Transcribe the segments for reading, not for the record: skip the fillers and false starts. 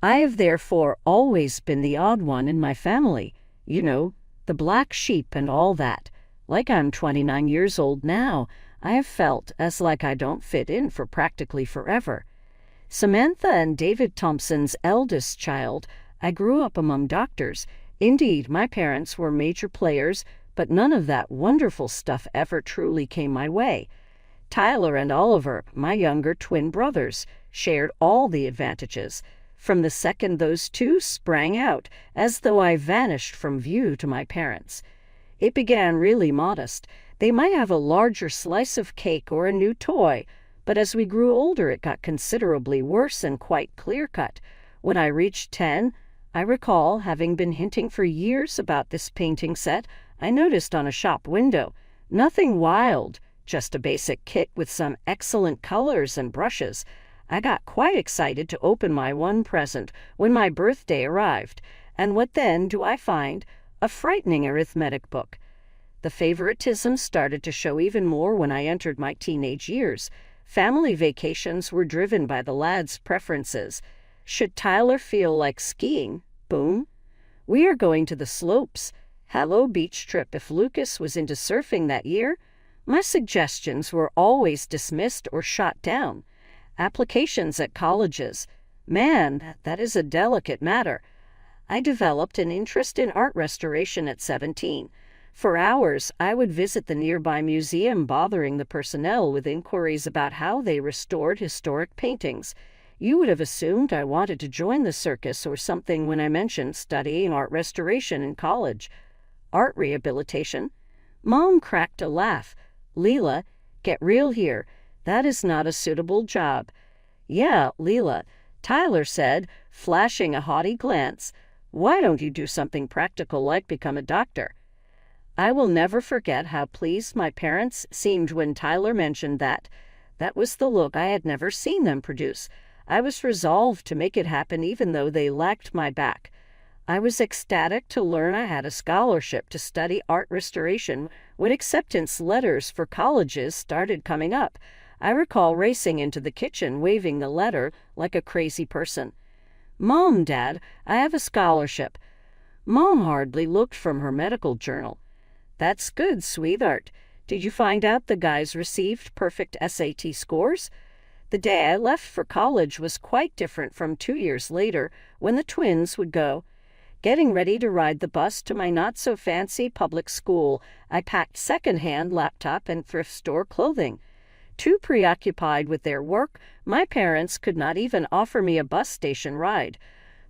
I have therefore always been the odd one in my family, the black sheep and all that. Like I'm 29 years old now, I have felt as like I don't fit in for practically forever. Samantha and David Thompson's eldest child, I grew up among doctors. Indeed, my parents were major players, but none of that wonderful stuff ever truly came my way. Tyler and Oliver, my younger twin brothers, shared all the advantages. From the second those two sprang out, as though I vanished from view to my parents. It began really modest. They might have a larger slice of cake or a new toy, but as we grew older it got considerably worse and quite clear-cut. When I reached 10, I recall having been hinting for years about this painting set I noticed on a shop window. Nothing wild, just a basic kit with some excellent colors and brushes. I got quite excited to open my one present when my birthday arrived, and what then do I find? A frightening arithmetic book. The favoritism started to show even more when I entered my teenage years. Family vacations were driven by the lad's preferences. Should Tyler feel like skiing? Boom. We are going to the slopes. Hello, beach trip if Lucas was into surfing that year. My suggestions were always dismissed or shot down. Applications at colleges. Man, that is a delicate matter. I developed an interest in art restoration at 17. For hours, I would visit the nearby museum bothering the personnel with inquiries about how they restored historic paintings. You would have assumed I wanted to join the circus or something when I mentioned studying art restoration in college. Art rehabilitation? Mom cracked a laugh. Leela, get real here. That is not a suitable job. Yeah, Leela, Tyler said, flashing a haughty glance. Why don't you do something practical like become a doctor? I will never forget how pleased my parents seemed when Tyler mentioned that. That was the look I had never seen them produce. I was resolved to make it happen even though they lacked my back. I was ecstatic to learn I had a scholarship to study art restoration when acceptance letters for colleges started coming up. I recall racing into the kitchen waving the letter like a crazy person. Mom, Dad, I have a scholarship. Mom hardly looked from her medical journal. That's good, sweetheart. Did you find out the guys received perfect SAT scores? The day I left for college was quite different from 2 years later when the twins would go. Getting ready to ride the bus to my not-so-fancy public school, I packed second-hand laptop and thrift store clothing. Too preoccupied with their work, my parents could not even offer me a bus station ride.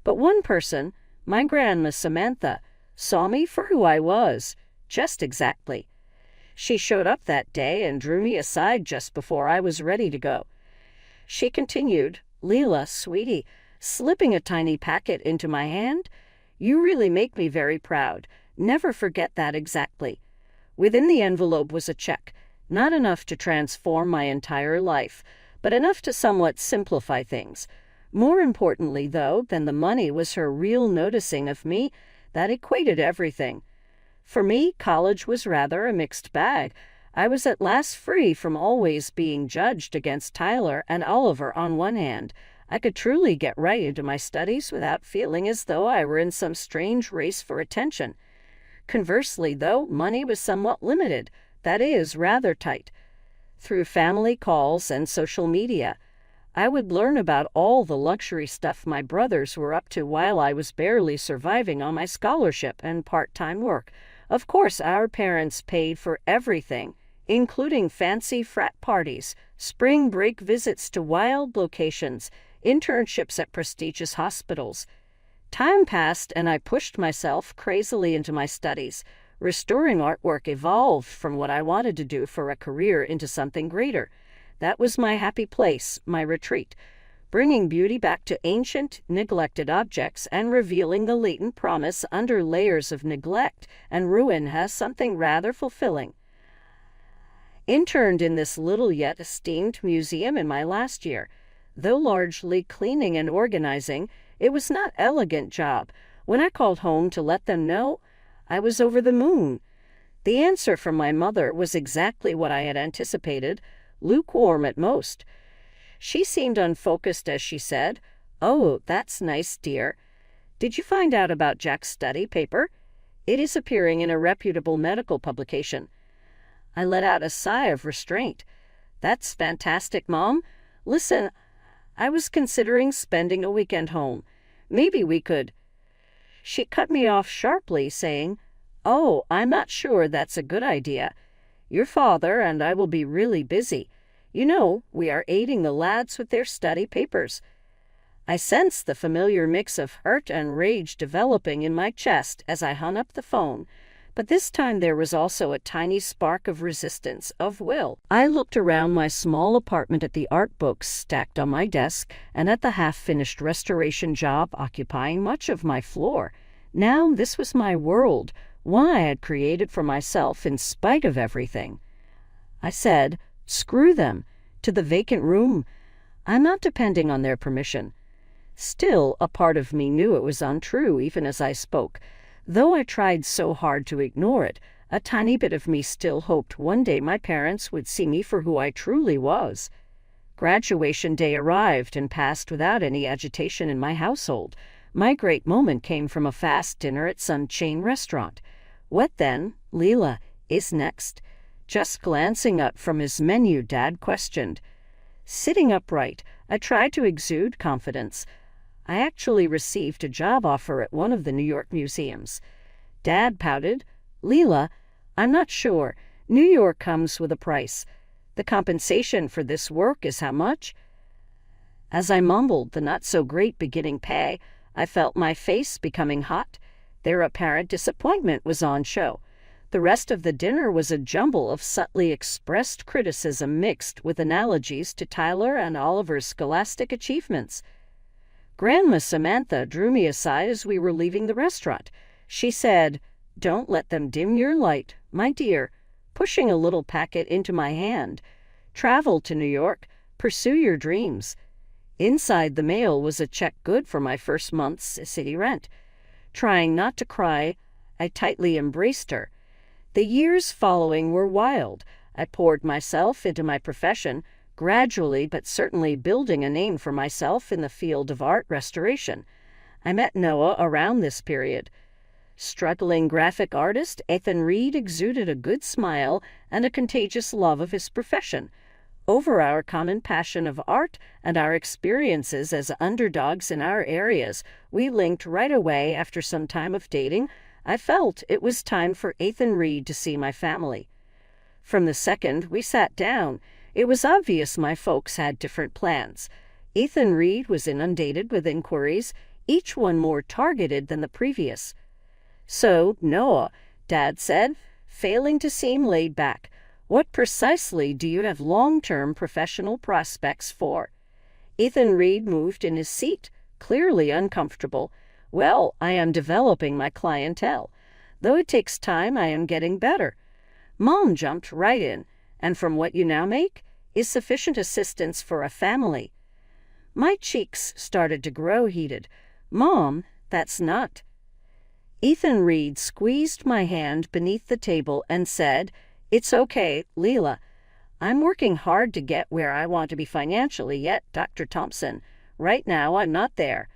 But one person, my grandma Samantha, saw me for who I was, just exactly. She showed up that day and drew me aside just before I was ready to go. She continued, Leela, sweetie, slipping a tiny packet into my hand, you really make me very proud. Never forget that exactly. Within the envelope was a check. Not enough to transform my entire life, but enough to somewhat simplify things. More importantly, though, than the money was her real noticing of me. That equated everything. For me, college was rather a mixed bag. I was at last free from always being judged against Tyler and Oliver on one hand. I could truly get right into my studies without feeling as though I were in some strange race for attention. Conversely, though, money was somewhat limited. That is, rather tight. Through family calls and social media, I would learn about all the luxury stuff my brothers were up to while I was barely surviving on my scholarship and part-time work. Of course, our parents paid for everything, including fancy frat parties, spring break visits to wild locations, internships at prestigious hospitals. Time passed and I pushed myself crazily into my studies. Restoring artwork evolved from what I wanted to do for a career into something greater. That was my happy place, my retreat, bringing beauty back to ancient, neglected objects and revealing the latent promise under layers of neglect and ruin has something rather fulfilling. Interned in this little yet esteemed museum in my last year. Though largely cleaning and organizing, it was not an elegant job. When I called home to let them know, I was over the moon. The answer from my mother was exactly what I had anticipated, lukewarm at most. She seemed unfocused as she said, "Oh, that's nice, dear. Did you find out about Jack's study paper? It is appearing in a reputable medical publication." I let out a sigh of restraint. "That's fantastic, Mom. Listen, I was considering spending a weekend home. Maybe we could—" She cut me off sharply, saying, "Oh, I'm not sure that's a good idea. Your father and I will be really busy. You know, we are aiding the lads with their study papers." I sensed the familiar mix of hurt and rage developing in my chest as I hung up the phone, but this time there was also a tiny spark of resistance, of will. I looked around my small apartment at the art books stacked on my desk and at the half-finished restoration job occupying much of my floor. Now this was my world, one I had created for myself in spite of everything. I said, "Screw them," to the vacant room. I'm not depending on their permission. Still, a part of me knew it was untrue even as I spoke. Though I tried so hard to ignore it, a tiny bit of me still hoped one day my parents would see me for who I truly was. Graduation day arrived and passed without any agitation in my household. My great moment came from a fast dinner at some chain restaurant. "What then, Leela, is next?" Just glancing up from his menu, Dad questioned. Sitting upright, I tried to exude confidence. I actually received a job offer at one of the New York museums. Dad pouted. "Leela, I'm not sure. New York comes with a price. The compensation for this work is how much?" As I mumbled the not-so-great beginning pay, I felt my face becoming hot. Their apparent disappointment was on show. The rest of the dinner was a jumble of subtly expressed criticism mixed with analogies to Tyler and Oliver's scholastic achievements. Grandma Samantha drew me aside as we were leaving the restaurant. She said, "Don't let them dim your light, my dear," pushing a little packet into my hand. "Travel to New York. Pursue your dreams." Inside the mail was a check good for my first month's city rent. Trying not to cry, I tightly embraced her. The years following were wild. I poured myself into my profession, gradually but certainly building a name for myself in the field of art restoration. I met Noah around this period. Struggling graphic artist Ethan Reed exuded a good smile and a contagious love of his profession. Over our common passion of art and our experiences as underdogs in our areas, we linked right away after some time of dating. I felt it was time for Ethan Reed to see my family. From the second we sat down, it was obvious my folks had different plans. Ethan Reed was inundated with inquiries, each one more targeted than the previous. "So, Noah," Dad said, failing to seem laid back, "what precisely do you have long-term professional prospects for?" Ethan Reed moved in his seat, clearly uncomfortable. "Well, I am developing my clientele. Though it takes time, I am getting better." Mom jumped right in. "And from what you now make, is sufficient assistance for a family." My cheeks started to grow heated. "Mom, that's not—" Ethan Reed squeezed my hand beneath the table and said, "It's okay, Leela. I'm working hard to get where I want to be financially yet, Dr. Thompson. Right now, I'm not there."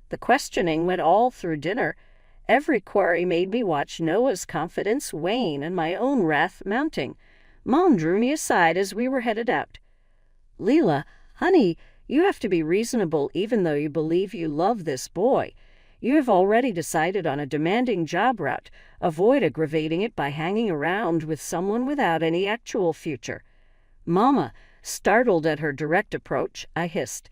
The questioning went all through dinner. Every query made me watch Noah's confidence wane and my own wrath mounting. Mom drew me aside as we were headed out. "Leela, honey, you have to be reasonable even though you believe you love this boy. You have already decided on a demanding job route. Avoid aggravating it by hanging around with someone without any actual future." "Mama," startled at her direct approach, I hissed.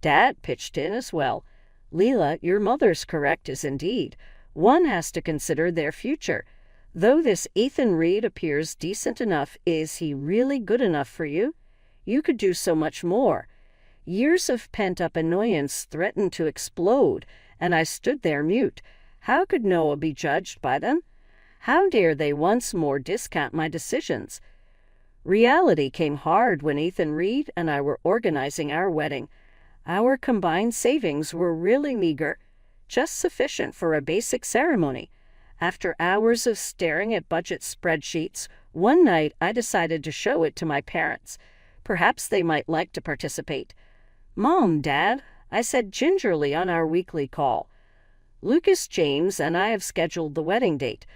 Dad pitched in as well. "Leela, your mother's correct as indeed. One has to consider their future. Though this Ethan Reed appears decent enough, is he really good enough for you? You could do so much more." Years of pent-up annoyance threatened to explode, and I stood there mute. How could Noah be judged by them? How dare they once more discount my decisions? Reality came hard when Ethan Reed and I were organizing our wedding. Our combined savings were really meager, just sufficient for a basic ceremony. After hours of staring at budget spreadsheets, one night I decided to show it to my parents. Perhaps they might like to participate. "Mom, Dad, I said gingerly on our weekly call. "Lucas, James, and I have scheduled the wedding date.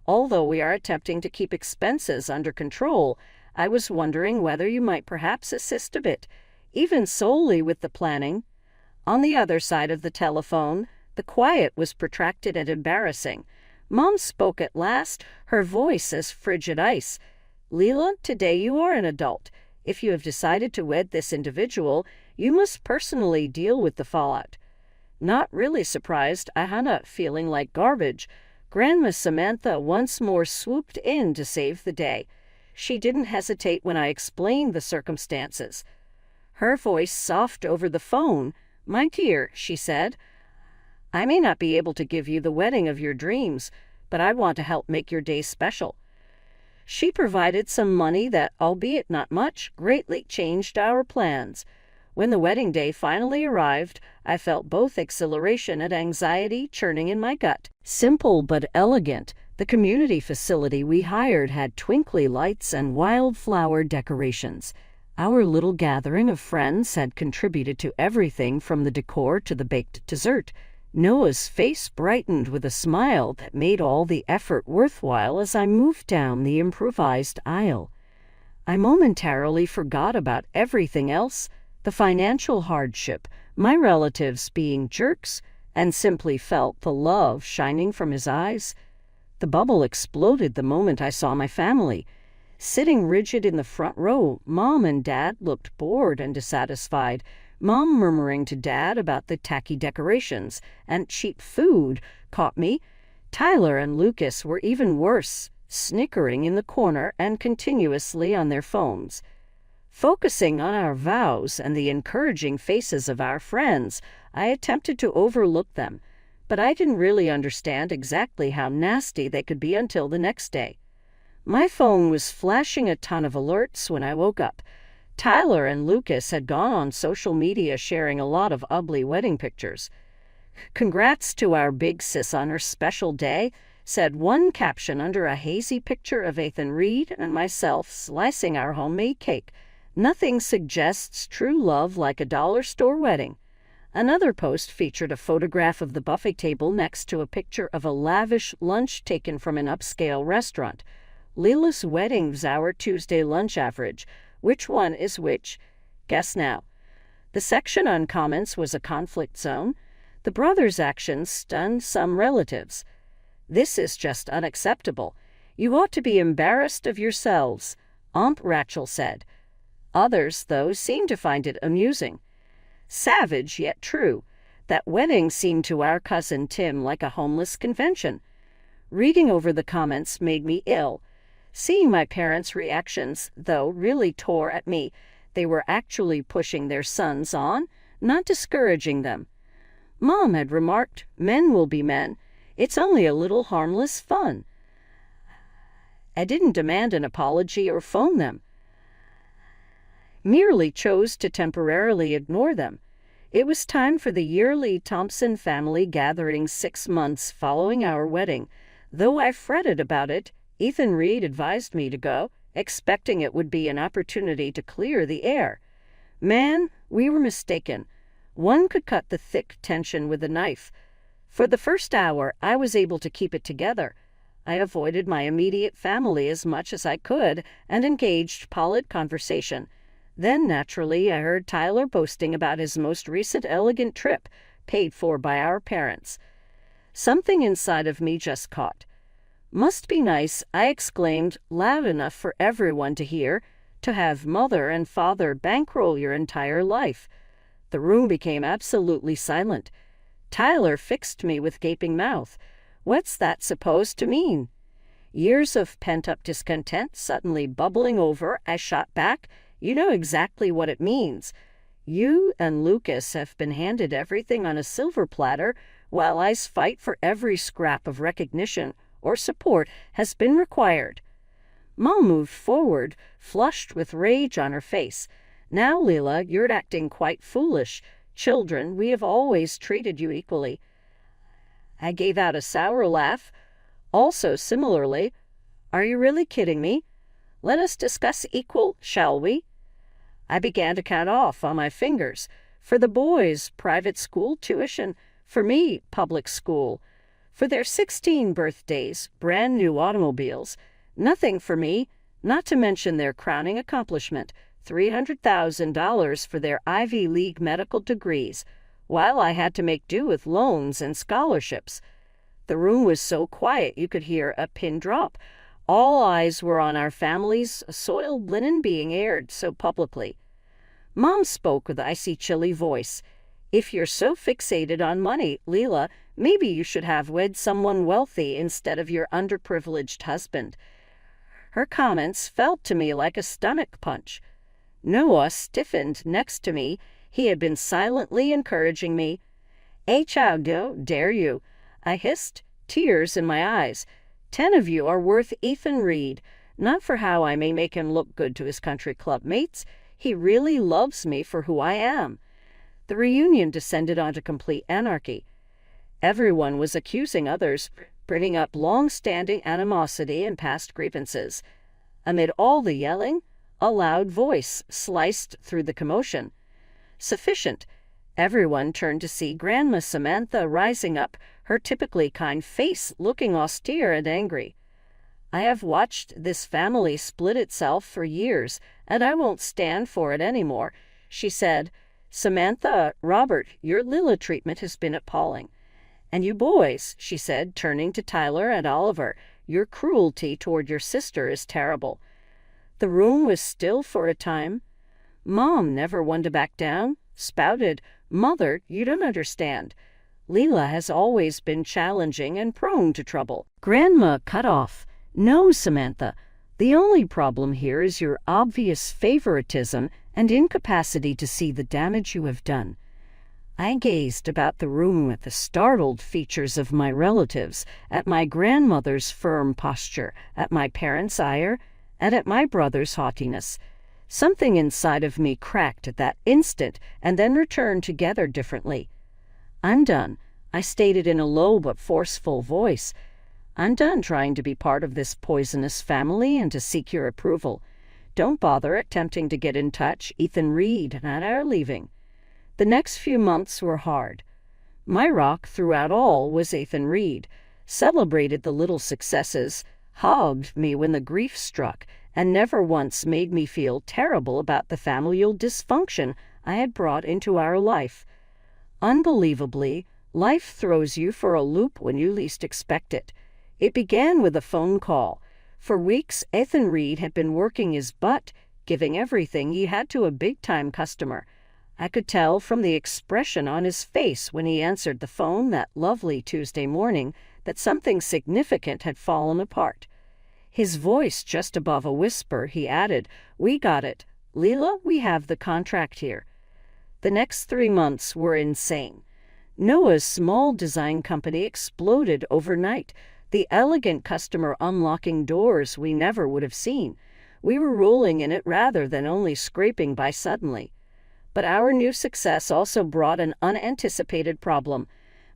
Although we are attempting to keep expenses under control, I was wondering whether you might perhaps assist a bit, even solely with the planning." On the other side of the telephone, the quiet was protracted and embarrassing. Mom spoke at last, her voice as frigid ice. "Leela, today you are an adult. If you have decided to wed this individual, you must personally deal with the fallout." Not really surprised, I hung up feeling like garbage. Grandma Samantha once more swooped in to save the day. She didn't hesitate when I explained the circumstances. Her voice soft over the phone. "My dear," she said, "I may not be able to give you the wedding of your dreams, but I want to help make your day special." She provided some money that, albeit not much, greatly changed our plans. When the wedding day finally arrived, I felt both exhilaration and anxiety churning in my gut. Simple but elegant, the community facility we hired had twinkly lights and wildflower decorations. Our little gathering of friends had contributed to everything from the decor to the baked dessert. Noah's face brightened with a smile that made all the effort worthwhile as I moved down the improvised aisle. I momentarily forgot about everything else, the financial hardship, my relatives being jerks, and simply felt the love shining from his eyes. The bubble exploded the moment I saw my family. Sitting rigid in the front row, Mom and Dad looked bored and dissatisfied. Mom murmuring to Dad about the tacky decorations and cheap food caught me. Tyler and Lucas were even worse, snickering in the corner and continuously on their phones. Focusing on our vows and the encouraging faces of our friends, I attempted to overlook them, but I didn't really understand exactly how nasty they could be until the next day. My phone was flashing a ton of alerts when I woke up. Tyler and Lucas had gone on social media sharing a lot of ugly wedding pictures. "Congrats to our big sis on her special day," said one caption under a hazy picture of Ethan Reed and myself slicing our homemade cake. "Nothing suggests true love like a dollar store wedding." Another post featured a photograph of the buffet table next to a picture of a lavish lunch taken from an upscale restaurant. "Leela's wedding's our Tuesday lunch average. Which one is which? Guess now." The section on comments was a conflict zone. The brothers' actions stunned some relatives. "This is just unacceptable. You ought to be embarrassed of yourselves," Aunt Rachel said. Others, though, seemed to find it amusing. Savage yet true. That wedding seemed to our cousin Tim like a homeless convention. Reading over the comments made me ill. Seeing my parents' reactions, though, really tore at me. They were actually pushing their sons on, not discouraging them. Mom had remarked, "Men will be men. It's only a little harmless fun." I didn't demand an apology or phone them. Merely chose to temporarily ignore them. It was time for the yearly Thompson family gathering 6 months following our wedding. Though I fretted about it, Ethan Reed advised me to go, expecting it would be an opportunity to clear the air. Man, we were mistaken. One could cut the thick tension with a knife. For the first hour, I was able to keep it together. I avoided my immediate family as much as I could and engaged polite conversation. Then, naturally, I heard Tyler boasting about his most recent elegant trip, paid for by our parents. Something inside of me just caught. "Must be nice," I exclaimed, loud enough for everyone to hear, "to have mother and father bankroll your entire life." The room became absolutely silent. Tyler fixed me with gaping mouth. What's that supposed to mean? Years of pent-up discontent suddenly bubbling over, I shot back. "You know exactly what it means. You and Lucas have been handed everything on a silver platter, while I fight for every scrap of recognition or support has been required." Mom moved forward, flushed with rage on her face. "Now, Leela, you're acting quite foolish. Children, we have always treated you equally." I gave out a sour laugh. Also, similarly, "Are you really kidding me? Let us discuss equal, shall we?" I began to count off on my fingers. For the boys, private school tuition. For me, public school. For their 16 birthdays, brand new automobiles. Nothing for me, not to mention their crowning accomplishment, $300,000 for their Ivy League medical degrees, while I had to make do with loans and scholarships. The room was so quiet you could hear a pin drop. All eyes were on our family's soiled linen being aired so publicly. Mom spoke with icy, chilly voice. If you're so fixated on money, Leela, maybe you should have wed someone wealthy instead of your underprivileged husband. Her comments felt to me like a stomach punch. Noah stiffened next to me. He had been silently encouraging me. How dare you? I hissed, tears in my eyes. 10 of you are worth Ethan Reed, not for how I may make him look good to his country club mates. He really loves me for who I am. The reunion descended onto complete anarchy. Everyone was accusing others, bringing up long-standing animosity and past grievances. Amid all the yelling, a loud voice sliced through the commotion. Sufficient. Everyone turned to see Grandma Samantha rising up, her typically kind face looking austere and angry. I have watched this family split itself for years, and I won't stand for it anymore, she said. Samantha, Robert, your Lila treatment has been appalling. And you boys, she said, turning to Tyler and Oliver, your cruelty toward your sister is terrible. The room was still for a time. Mom, never one to back down, spouted, Mother, you don't understand. Leela has always been challenging and prone to trouble. Grandma cut off. No, Samantha. The only problem here is your obvious favoritism and incapacity to see the damage you have done. I gazed about the room at the startled features of my relatives, at my grandmother's firm posture, at my parents' ire, and at my brother's haughtiness. Something inside of me cracked at that instant and then returned together differently. I'm done, I stated in a low but forceful voice. I'm done trying to be part of this poisonous family and to seek your approval. Don't bother attempting to get in touch. Ethan Reed and I are leaving. The next few months were hard. My rock throughout all was Ethan Reed, celebrated the little successes, hugged me when the grief struck, and never once made me feel terrible about the familial dysfunction I had brought into our life. Unbelievably, life throws you for a loop when you least expect it. It began with a phone call. For weeks, Ethan Reed had been working his butt, giving everything he had to a big-time customer. I could tell from the expression on his face when he answered the phone that lovely Tuesday morning that something significant had fallen apart. His voice just above a whisper, he added, We got it. Leela, we have the contract here. The next 3 months were insane. Noah's small design company exploded overnight, the elegant customer unlocking doors we never would have seen. We were rolling in it rather than only scraping by suddenly. But our new success also brought an unanticipated problem.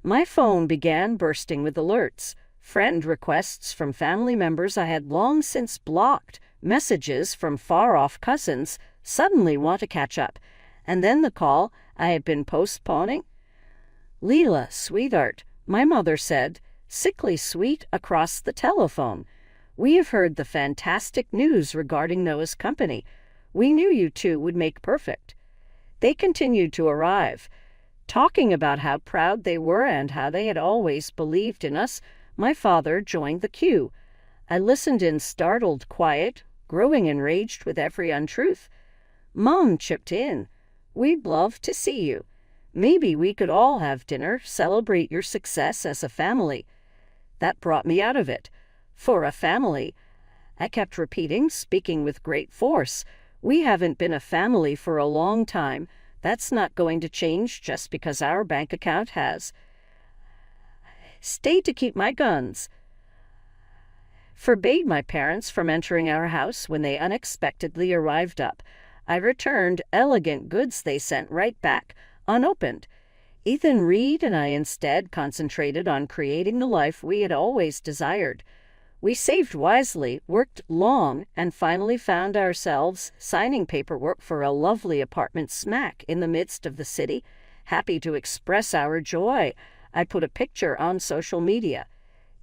My phone began bursting with alerts. Friend requests from family members I had long since blocked, messages from far-off cousins suddenly want to catch up, and then the call I had been postponing. Leela, sweetheart, my mother said, sickly sweet across the telephone. We have heard the fantastic news regarding Noah's company. We knew you two would make perfect. They continued to arrive, talking about how proud they were and how they had always believed in us. My father joined the queue. I listened in startled quiet, growing enraged with every untruth. Mom chipped in. We'd love to see you. Maybe we could all have dinner, celebrate your success as a family. That brought me out of it. For a family. I kept repeating, speaking with great force. We haven't been a family for a long time. That's not going to change just because our bank account has. Stayed to keep my guns. Forbade my parents from entering our house when they unexpectedly arrived up. I returned elegant goods they sent right back, unopened. Ethan Reed and I instead concentrated on creating the life we had always desired. We saved wisely, worked long, and finally found ourselves signing paperwork for a lovely apartment smack in the midst of the city. Happy to express our joy, I put a picture on social media.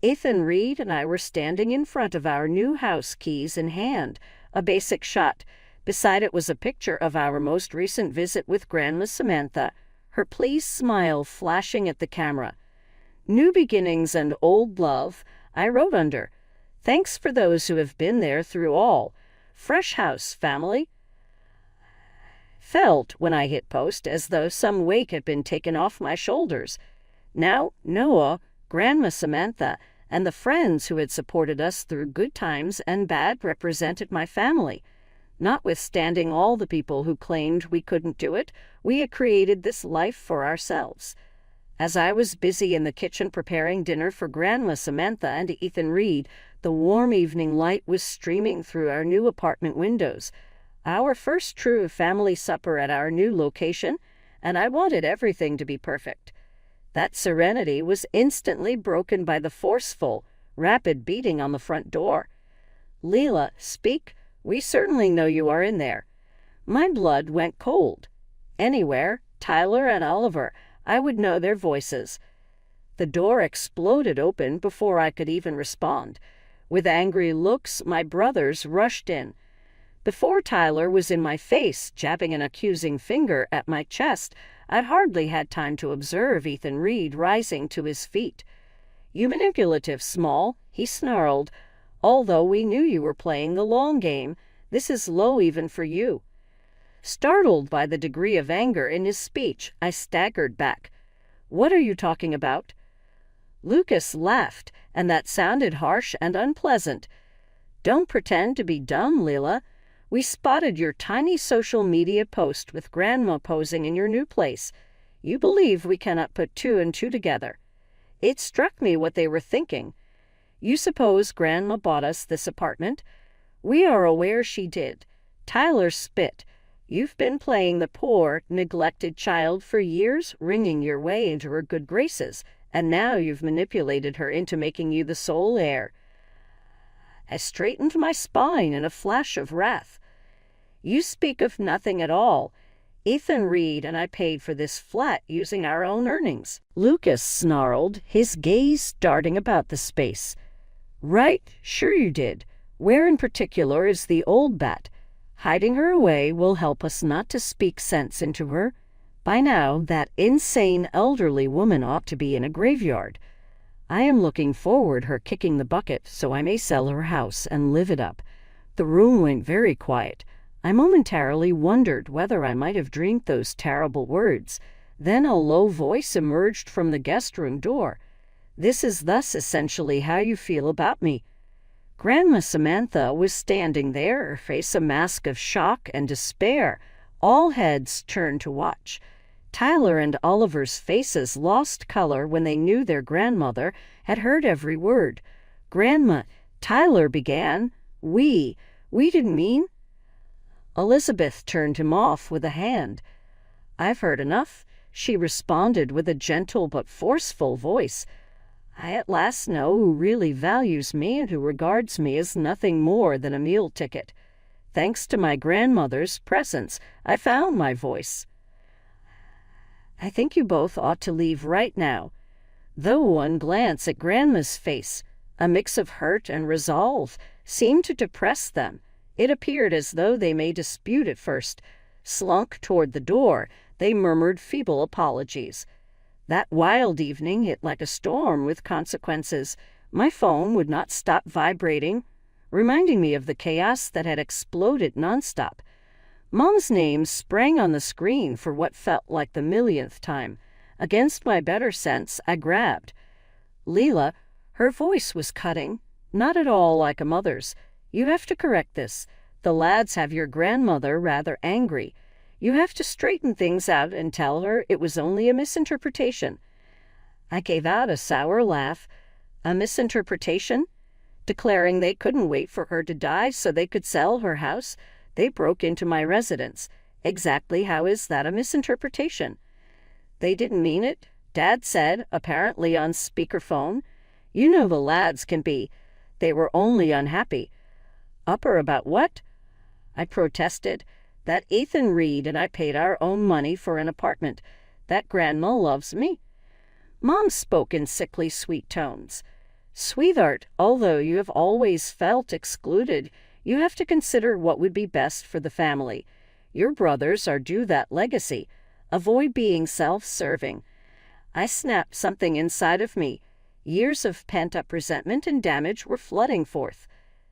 Ethan Reed and I were standing in front of our new house, keys in hand, a basic shot. Beside it was a picture of our most recent visit with Grandma Samantha, her pleased smile flashing at the camera. New beginnings and old love, I wrote under. Thanks for those who have been there through all. Fresh house, family. Felt, when I hit post, as though some weight had been taken off my shoulders. Now, Noah, Grandma Samantha, and the friends who had supported us through good times and bad represented my family. Notwithstanding all the people who claimed we couldn't do it, we had created this life for ourselves. As I was busy in the kitchen preparing dinner for Grandma Samantha and Ethan Reed, the warm evening light was streaming through our new apartment windows. Our first true family supper at our new location, and I wanted everything to be perfect. That serenity was instantly broken by the forceful, rapid beating on the front door. "Leela, speak. We certainly know you are in there." My blood went cold. Anywhere, Tyler and Oliver, I would know their voices. The door exploded open before I could even respond. With angry looks, my brothers rushed in. Before Tyler was in my face, jabbing an accusing finger at my chest, I'd hardly had time to observe Ethan Reed rising to his feet. "You manipulative small," he snarled. "Although we knew you were playing the long game, this is low even for you." Startled by the degree of anger in his speech, I staggered back. "What are you talking about?" Lucas laughed, and that sounded harsh and unpleasant. "Don't pretend to be dumb, Leela. We spotted your tiny social media post with Grandma posing in your new place. You believe we cannot put two and two together. It struck me what they were thinking. You suppose Grandma bought us this apartment? We are aware she did." Tyler spit. "You've been playing the poor, neglected child for years, wringing your way into her good graces, and now you've manipulated her into making you the sole heir." I straightened my spine in a flash of wrath. "You speak of nothing at all. Ethan Reed and I paid for this flat using our own earnings." Lucas snarled, his gaze darting about the space. "Right, sure you did. Where in particular is the old bat? Hiding her away will help us not to speak sense into her. By now, that insane elderly woman ought to be in a graveyard. I am looking forward her kicking the bucket so I may sell her house and live it up." The room went very quiet. I momentarily wondered whether I might have dreamed those terrible words. Then a low voice emerged from the guest room door. "This is thus essentially how you feel about me." Grandma Samantha was standing there, her face a mask of shock and despair. All heads turned to watch. Tyler and Oliver's faces lost color when they knew their grandmother had heard every word. "Grandma," Tyler began, we didn't mean." Elizabeth turned him off with a hand. "I've heard enough," she responded with a gentle but forceful voice. "I at last know who really values me and who regards me as nothing more than a meal ticket. Thanks to my grandmother's presence, I found my voice. I think you both ought to leave right now." Though one glance at Grandma's face, a mix of hurt and resolve, seemed to depress them. It appeared as though they may dispute at first. Slunk toward the door, they murmured feeble apologies. That wild evening hit like a storm with consequences. My phone would not stop vibrating, reminding me of the chaos that had exploded nonstop. Mom's name sprang on the screen for what felt like the millionth time. Against my better sense, I grabbed. "Leela," her voice was cutting, not at all like a mother's. "You have to correct this. The lads have your grandmother rather angry. You have to straighten things out and tell her it was only a misinterpretation." I gave out a sour laugh. "A misinterpretation?" Declaring they couldn't wait for her to die so they could sell her house, they broke into my residence. Exactly how is that a misinterpretation? "They didn't mean it," Dad said, apparently on speakerphone. "You know the lads can be. They were only unhappy. Upper about what? I protested. That Ethan Reed and I paid our own money for an apartment. That Grandma loves me. Mom spoke in sickly sweet tones. Sweetheart, although you have always felt excluded, you have to consider what would be best for the family. Your brothers are due that legacy. Avoid being self-serving. I snapped something inside of me. Years of pent-up resentment and damage were flooding forth.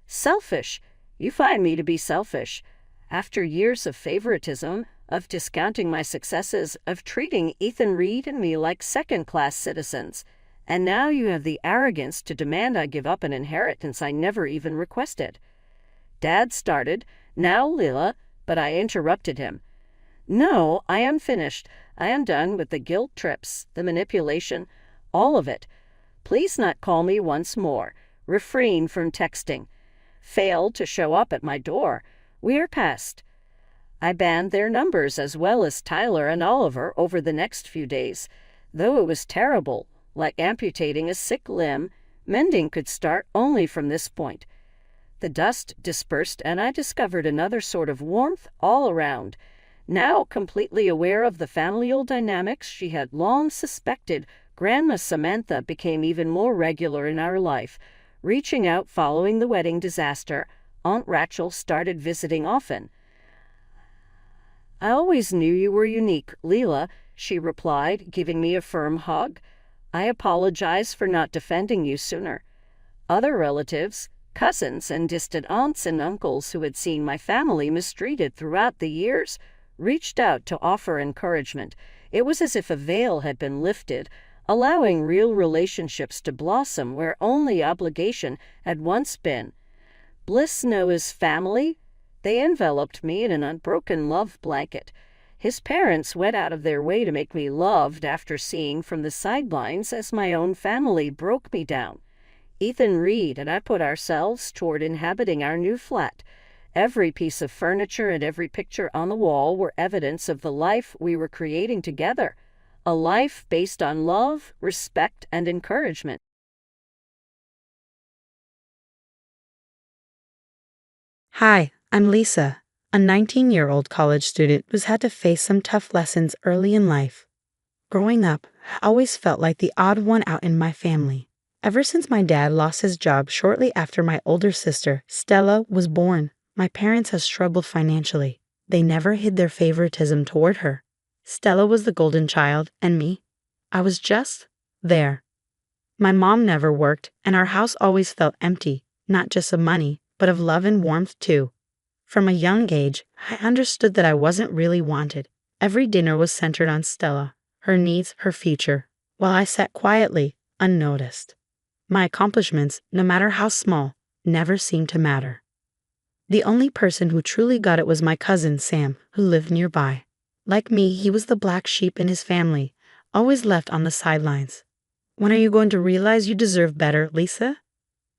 Selfish. You find me to be selfish. After years of favoritism, of discounting my successes, of treating Ethan Reed and me like second-class citizens. And now you have the arrogance to demand I give up an inheritance I never even requested. Dad started, "Now, Lila," but I interrupted him. "No, I am finished. I am done with the guilt trips, the manipulation, all of it. Please not call me once more. Refrain from texting. Fail to show up at my door. We are past." I banned their numbers as well as Tyler and Oliver over the next few days. Though it was terrible, like amputating a sick limb, mending could start only from this point. The dust dispersed and I discovered another sort of warmth all around. Now completely aware of the familial dynamics she had long suspected, Grandma Samantha became even more regular in our life. Reaching out following the wedding disaster, Aunt Rachel started visiting often. "I always knew you were unique, Leela," she replied, giving me a firm hug. "I apologize for not defending you sooner." Other relatives, cousins, and distant aunts and uncles who had seen my family mistreated throughout the years reached out to offer encouragement. It was as if a veil had been lifted, allowing real relationships to blossom where only obligation had once been. Bliss Noah's family? They enveloped me in an unbroken love blanket. His parents went out of their way to make me loved after seeing from the sidelines as my own family broke me down. Ethan Reed and I put ourselves toward inhabiting our new flat. Every piece of furniture and every picture on the wall were evidence of the life we were creating together. A life based on love, respect, and encouragement. Hi, I'm Lisa, a 19-year-old college student who's had to face some tough lessons early in life. Growing up, I always felt like the odd one out in my family. Ever since my dad lost his job shortly after my older sister, Stella, was born, my parents have struggled financially. They never hid their favoritism toward her. Stella was the golden child, and me, I was just there. My mom never worked, and our house always felt empty, not just of money, but of love and warmth too. From a young age, I understood that I wasn't really wanted. Every dinner was centered on Stella, her needs, her future, while I sat quietly, unnoticed. My accomplishments, no matter how small, never seemed to matter. The only person who truly got it was my cousin, Sam, who lived nearby. Like me, he was the black sheep in his family, always left on the sidelines. "When are you going to realize you deserve better, Lisa?"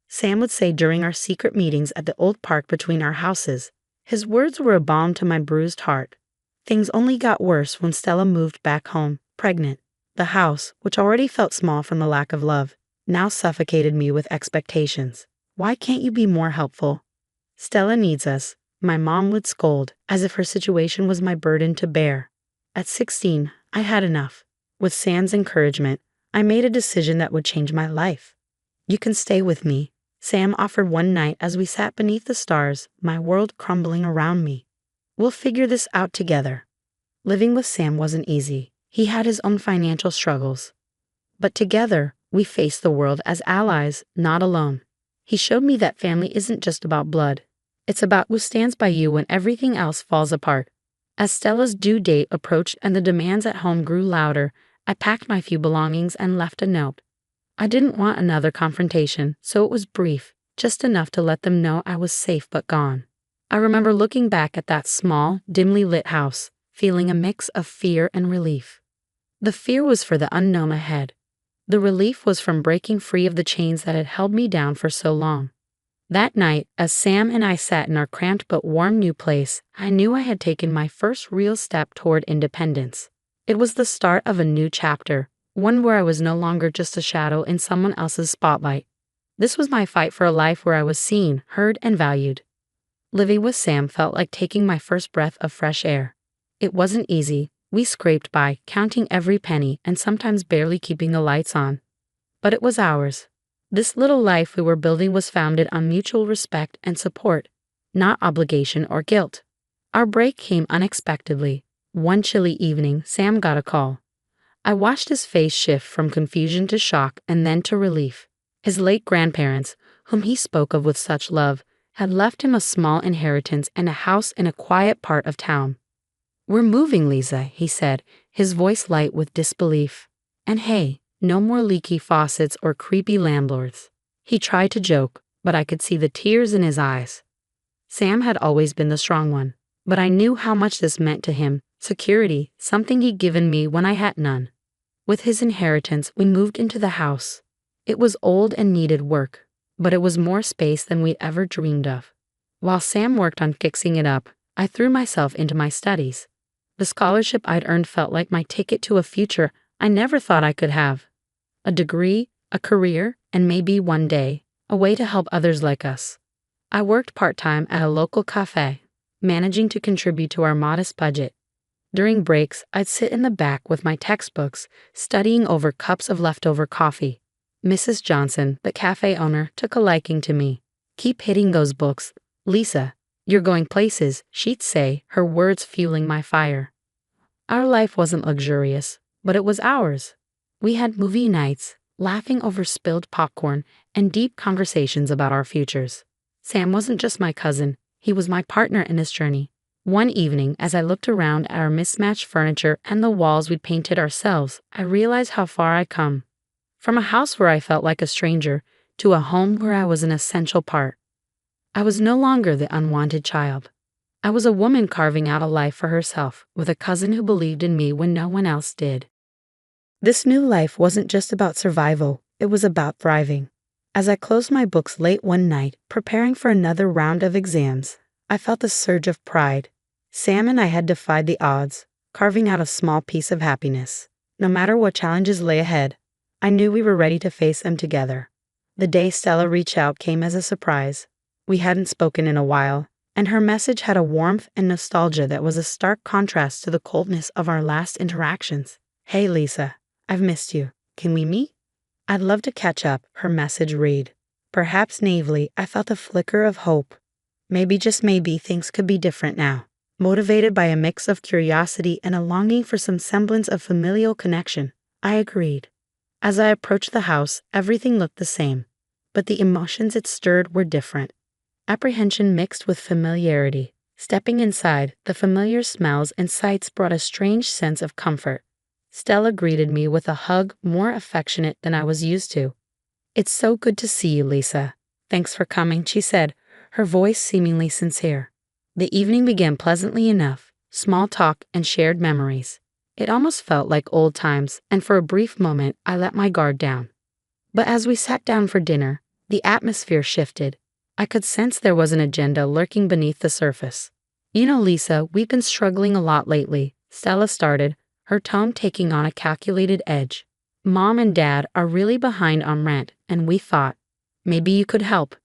Sam would say during our secret meetings at the old park between our houses. His words were a balm to my bruised heart. Things only got worse when Stella moved back home, pregnant. The house, which already felt small from the lack of love, now suffocated me with expectations. "Why can't you be more helpful?" "Stella needs us," my mom would scold, as if her situation was my burden to bear. At 16, I had enough. With Sam's encouragement, I made a decision that would change my life. "You can stay with me," Sam offered one night as we sat beneath the stars, my world crumbling around me. "We'll figure this out together." Living with Sam wasn't easy. He had his own financial struggles. But together, we faced the world as allies, not alone. He showed me that family isn't just about blood. It's about who stands by you when everything else falls apart. As Stella's due date approached and the demands at home grew louder, I packed my few belongings and left a note. I didn't want another confrontation, so it was brief, just enough to let them know I was safe but gone. I remember looking back at that small, dimly lit house, feeling a mix of fear and relief. The fear was for the unknown ahead. The relief was from breaking free of the chains that had held me down for so long. That night, as Sam and I sat in our cramped but warm new place, I knew I had taken my first real step toward independence. It was the start of a new chapter, one where I was no longer just a shadow in someone else's spotlight. This was my fight for a life where I was seen, heard, and valued. Living with Sam felt like taking my first breath of fresh air. It wasn't easy. We scraped by, counting every penny and sometimes barely keeping the lights on. But it was ours. This little life we were building was founded on mutual respect and support, not obligation or guilt. Our break came unexpectedly. One chilly evening, Sam got a call. I watched his face shift from confusion to shock and then to relief. His late grandparents, whom he spoke of with such love, had left him a small inheritance and a house in a quiet part of town. "We're moving, Lisa," he said, his voice light with disbelief. "And hey, no more leaky faucets or creepy landlords." He tried to joke, but I could see the tears in his eyes. Sam had always been the strong one, but I knew how much this meant to him. Security, something he'd given me when I had none. With his inheritance, we moved into the house. It was old and needed work, but it was more space than we'd ever dreamed of. While Sam worked on fixing it up, I threw myself into my studies. The scholarship I'd earned felt like my ticket to a future I never thought I could have. A degree, a career, and maybe one day, a way to help others like us. I worked part-time at a local cafe, managing to contribute to our modest budget. During breaks, I'd sit in the back with my textbooks, studying over cups of leftover coffee. Mrs. Johnson, the cafe owner, took a liking to me. "Keep hitting those books, Lisa. You're going places," she'd say, her words fueling my fire. Our life wasn't luxurious, but it was ours. We had movie nights, laughing over spilled popcorn, and deep conversations about our futures. Sam wasn't just my cousin, he was my partner in this journey. One evening, as I looked around at our mismatched furniture and the walls we'd painted ourselves, I realized how far I'd come. From a house where I felt like a stranger, to a home where I was an essential part. I was no longer the unwanted child. I was a woman carving out a life for herself, with a cousin who believed in me when no one else did. This new life wasn't just about survival, it was about thriving. As I closed my books late one night, preparing for another round of exams, I felt a surge of pride. Sam and I had defied the odds, carving out a small piece of happiness. No matter what challenges lay ahead, I knew we were ready to face them together. The day Stella reached out came as a surprise. We hadn't spoken in a while, and her message had a warmth and nostalgia that was a stark contrast to the coldness of our last interactions. "Hey Lisa, I've missed you. Can we meet?" "I'd love to catch up," her message read. Perhaps naively, I felt a flicker of hope. Maybe, just maybe, things could be different now. Motivated by a mix of curiosity and a longing for some semblance of familial connection, I agreed. As I approached the house, everything looked the same, but the emotions it stirred were different. Apprehension mixed with familiarity. Stepping inside, the familiar smells and sights brought a strange sense of comfort. Stella greeted me with a hug more affectionate than I was used to. "It's so good to see you, Lisa. Thanks for coming," she said, her voice seemingly sincere. The evening began pleasantly enough, small talk and shared memories. It almost felt like old times, and for a brief moment I let my guard down. But as we sat down for dinner, the atmosphere shifted. I could sense there was an agenda lurking beneath the surface. "You know, Lisa, we've been struggling a lot lately," Stella started, her tone taking on a calculated edge. "Mom and Dad are really behind on rent, and we thought, maybe you could help."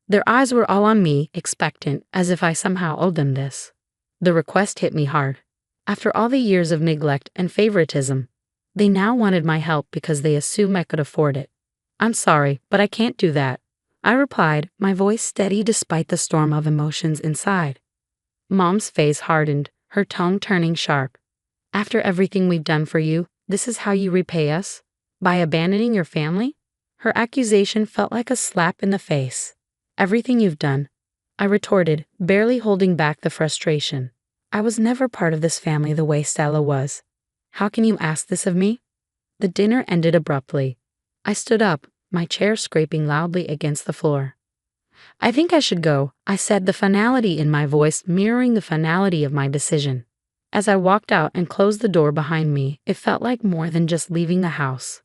Their eyes were all on me, expectant, as if I somehow owed them this. The request hit me hard. After all the years of neglect and favoritism, they now wanted my help because they assumed I could afford it. "I'm sorry, but I can't do that," I replied, my voice steady despite the storm of emotions inside. Mom's face hardened, her tone turning sharp. "After everything we've done for you, this is how you repay us? By abandoning your family?" Her accusation felt like a slap in the face. "Everything you've done," I retorted, barely holding back the frustration. "I was never part of this family the way Stella was. How can you ask this of me?" The dinner ended abruptly. I stood up, my chair scraping loudly against the floor. "I think I should go," I said, the finality in my voice mirroring the finality of my decision. As I walked out and closed the door behind me, it felt like more than just leaving the house.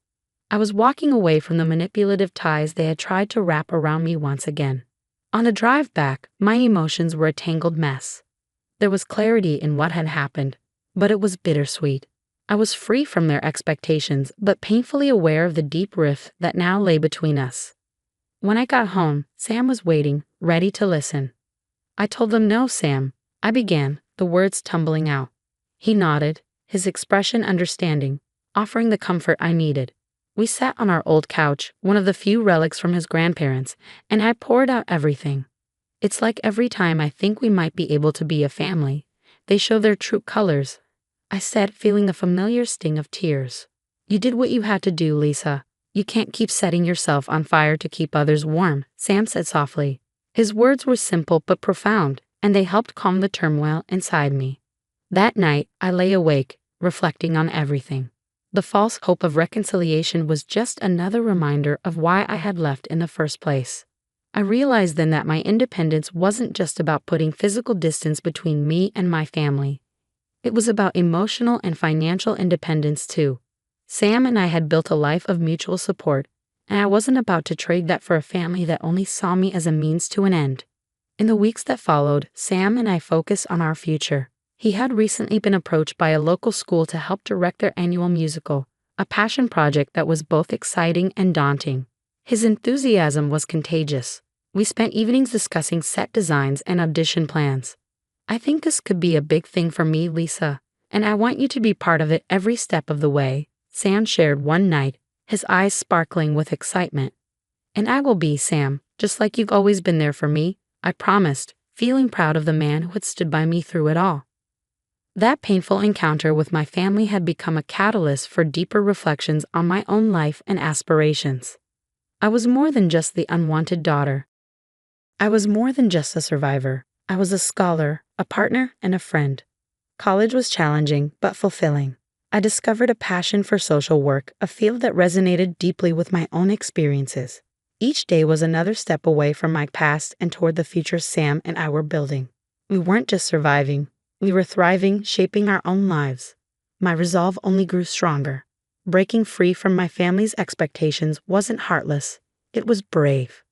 I was walking away from the manipulative ties they had tried to wrap around me once again. On the drive back, my emotions were a tangled mess. There was clarity in what had happened, but it was bittersweet. I was free from their expectations, but painfully aware of the deep rift that now lay between us. When I got home, Sam was waiting, ready to listen. I told him no, Sam. I began, the words tumbling out. He nodded, his expression understanding, offering the comfort I needed. We sat on our old couch, one of the few relics from his grandparents, and I poured out everything. It's like every time I think we might be able to be a family, they show their true colors, I said, feeling the familiar sting of tears. You did what you had to do, Lisa. You can't keep setting yourself on fire to keep others warm, Sam said softly. His words were simple but profound, and they helped calm the turmoil inside me. That night, I lay awake, reflecting on everything. The false hope of reconciliation was just another reminder of why I had left in the first place. I realized then that my independence wasn't just about putting physical distance between me and my family. It was about emotional and financial independence too. Sam and I had built a life of mutual support, and I wasn't about to trade that for a family that only saw me as a means to an end. In the weeks that followed, Sam and I focused on our future. He had recently been approached by a local school to help direct their annual musical, a passion project that was both exciting and daunting. His enthusiasm was contagious. We spent evenings discussing set designs and audition plans. I think this could be a big thing for me, Lisa, and I want you to be part of it every step of the way, Sam shared one night, his eyes sparkling with excitement. And I will be, Sam, just like you've always been there for me, I promised, feeling proud of the man who had stood by me through it all. That painful encounter with my family had become a catalyst for deeper reflections on my own life and aspirations. I was more than just the unwanted daughter. I was more than just a survivor. I was a scholar, a partner, and a friend. College was challenging, but fulfilling. I discovered a passion for social work, a field that resonated deeply with my own experiences. Each day was another step away from my past and toward the future Sam and I were building. We weren't just surviving. We were thriving, shaping our own lives. My resolve only grew stronger. Breaking free from my family's expectations wasn't heartless. It was brave.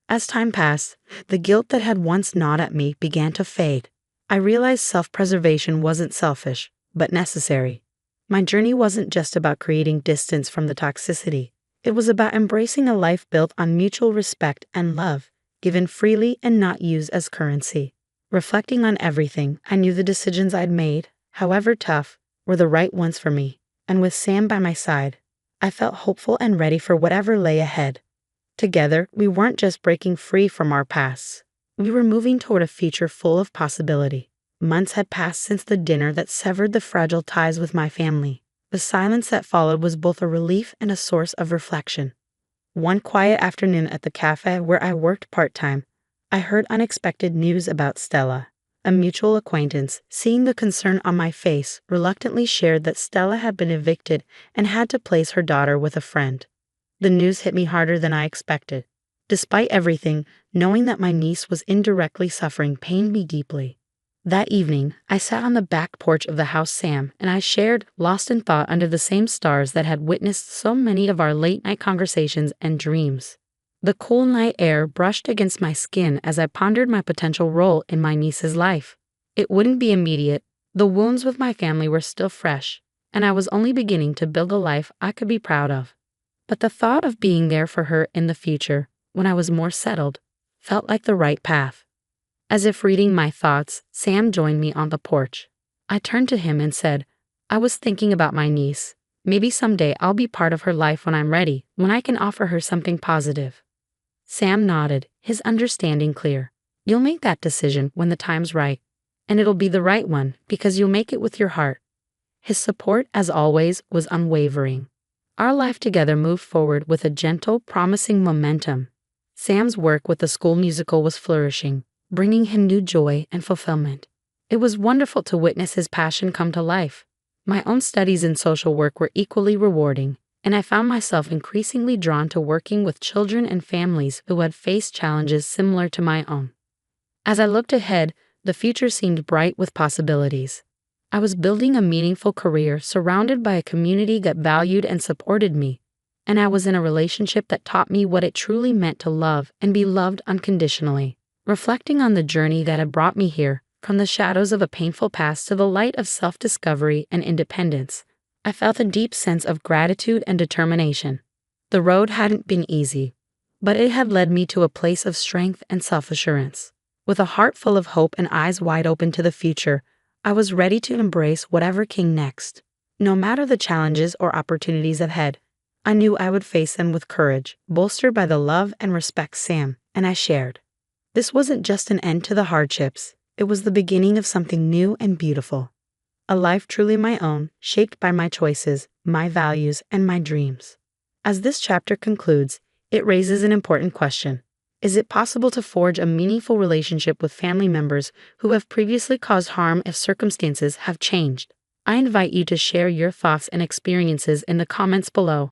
As time passed, the guilt that had once gnawed at me began to fade. I realized self-preservation wasn't selfish, but necessary. My journey wasn't just about creating distance from the toxicity. It was about embracing a life built on mutual respect and love, given freely and not used as currency. Reflecting on everything, I knew the decisions I'd made, however tough, were the right ones for me. And with Sam by my side, I felt hopeful and ready for whatever lay ahead. Together, we weren't just breaking free from our pasts. We were moving toward a future full of possibility. Months had passed since the dinner that severed the fragile ties with my family. The silence that followed was both a relief and a source of reflection. One quiet afternoon at the cafe where I worked part-time, I heard unexpected news about Stella. A mutual acquaintance, seeing the concern on my face, reluctantly shared that Stella had been evicted and had to place her daughter with a friend. The news hit me harder than I expected. Despite everything, knowing that my niece was indirectly suffering pained me deeply. That evening, I sat on the back porch of the house Sam and I shared, lost in thought under the same stars that had witnessed so many of our late-night conversations and dreams. The cool night air brushed against my skin as I pondered my potential role in my niece's life. It wouldn't be immediate. The wounds with my family were still fresh, and I was only beginning to build a life I could be proud of. But the thought of being there for her in the future, when I was more settled, felt like the right path. As if reading my thoughts, Sam joined me on the porch. I turned to him and said, I was thinking about my niece. Maybe someday I'll be part of her life when I'm ready, when I can offer her something positive. Sam nodded, his understanding clear. You'll make that decision when the time's right. And it'll be the right one, because you'll make it with your heart. His support, as always, was unwavering. Our life together moved forward with a gentle, promising momentum. Sam's work with the school musical was flourishing, bringing him new joy and fulfillment. It was wonderful to witness his passion come to life. My own studies in social work were equally rewarding, and I found myself increasingly drawn to working with children and families who had faced challenges similar to my own. As I looked ahead, the future seemed bright with possibilities. I was building a meaningful career surrounded by a community that valued and supported me, and I was in a relationship that taught me what it truly meant to love and be loved unconditionally. Reflecting on the journey that had brought me here, from the shadows of a painful past to the light of self-discovery and independence, I felt a deep sense of gratitude and determination. The road hadn't been easy. but it had led me to a place of strength and self-assurance. With a heart full of hope and eyes wide open to the future, I was ready to embrace whatever came next. No matter the challenges or opportunities ahead, I knew I would face them with courage, bolstered by the love and respect Sam and I shared. This wasn't just an end to the hardships, it was the beginning of something new and beautiful. A life truly my own, shaped by my choices, my values, and my dreams. As this chapter concludes, it raises an important question. Is it possible to forge a meaningful relationship with family members who have previously caused harm if circumstances have changed? I invite you to share your thoughts and experiences in the comments below.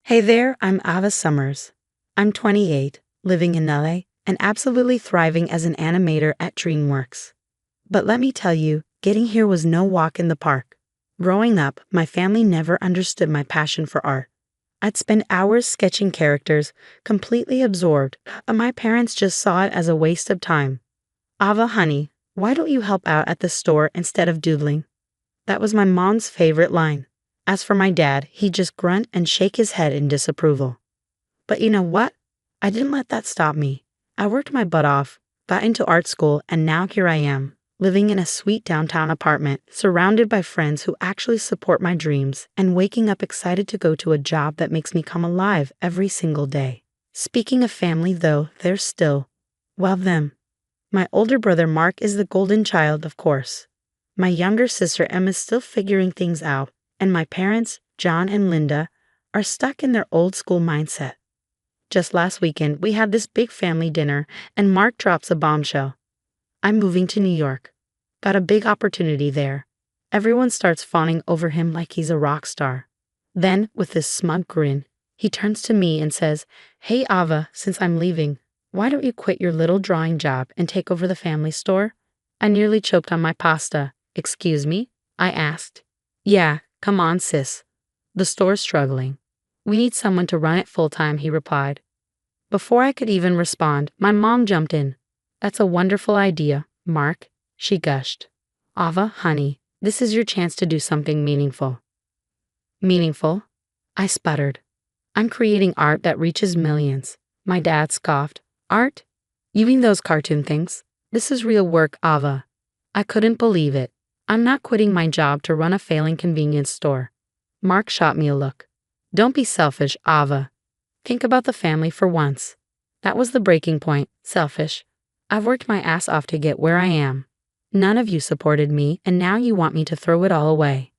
Hey there, I'm Ava Summers. I'm 28, living in LA, and absolutely thriving as an animator at DreamWorks. But let me tell you, getting here was no walk in the park. Growing up, my family never understood my passion for art. I'd spend hours sketching characters, completely absorbed, but my parents just saw it as a waste of time. Ava, honey, why don't you help out at the store instead of doodling? That was my mom's favorite line. As for my dad, he'd just grunt and shake his head in disapproval. But you know what? I didn't let that stop me. I worked my butt off, got into art school, and now here I am, living in a sweet downtown apartment, surrounded by friends who actually support my dreams, and waking up excited to go to a job that makes me come alive every single day. Speaking of family, though, there's still, well, them. My older brother Mark is the golden child, of course. My younger sister Emma's still figuring things out, and my parents, John and Linda, are stuck in their old school mindset. Just last weekend, we had this big family dinner, and Mark drops a bombshell. I'm moving to New York. Got a big opportunity there. Everyone starts fawning over him like he's a rock star. Then, with this smug grin, he turns to me and says, "Hey Ava, since I'm leaving, why don't you quit your little drawing job and take over the family store?" I nearly choked on my pasta. "Excuse me?" I asked. "Yeah, come on sis. The store's struggling. We need someone to run it full-time," he replied. Before I could even respond, my mom jumped in. "That's a wonderful idea, Mark," she gushed. "Ava, honey, this is your chance to do something meaningful." "Meaningful?" I sputtered. "I'm creating art that reaches millions." My dad scoffed. "Art? You mean those cartoon things? This is real work, Ava." I couldn't believe it. I'm not quitting my job to run a failing convenience store. Mark shot me a look. "Don't be selfish, Ava. Think about the family for once." That was the breaking point. Selfish. I've worked my ass off to get where I am. None of you supported me, and now you want me to throw it all away.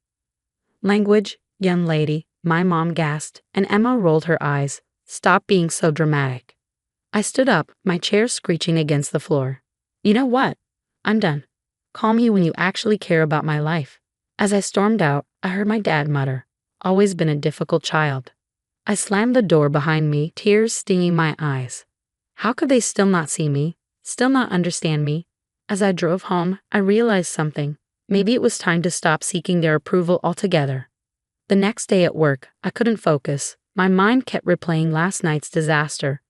"Language, young lady," my mom gasped, and Emma rolled her eyes. "Stop being so dramatic." I stood up, my chair screeching against the floor. "You know what? I'm done. Call me when you actually care about my life." As I stormed out, I heard my dad mutter, "Always been a difficult child." I slammed the door behind me, tears stinging my eyes. How could they still not see me? Still not understand me? As I drove home, I realized something. Maybe it was time to stop seeking their approval altogether. The next day at work, I couldn't focus. My mind kept replaying last night's disaster.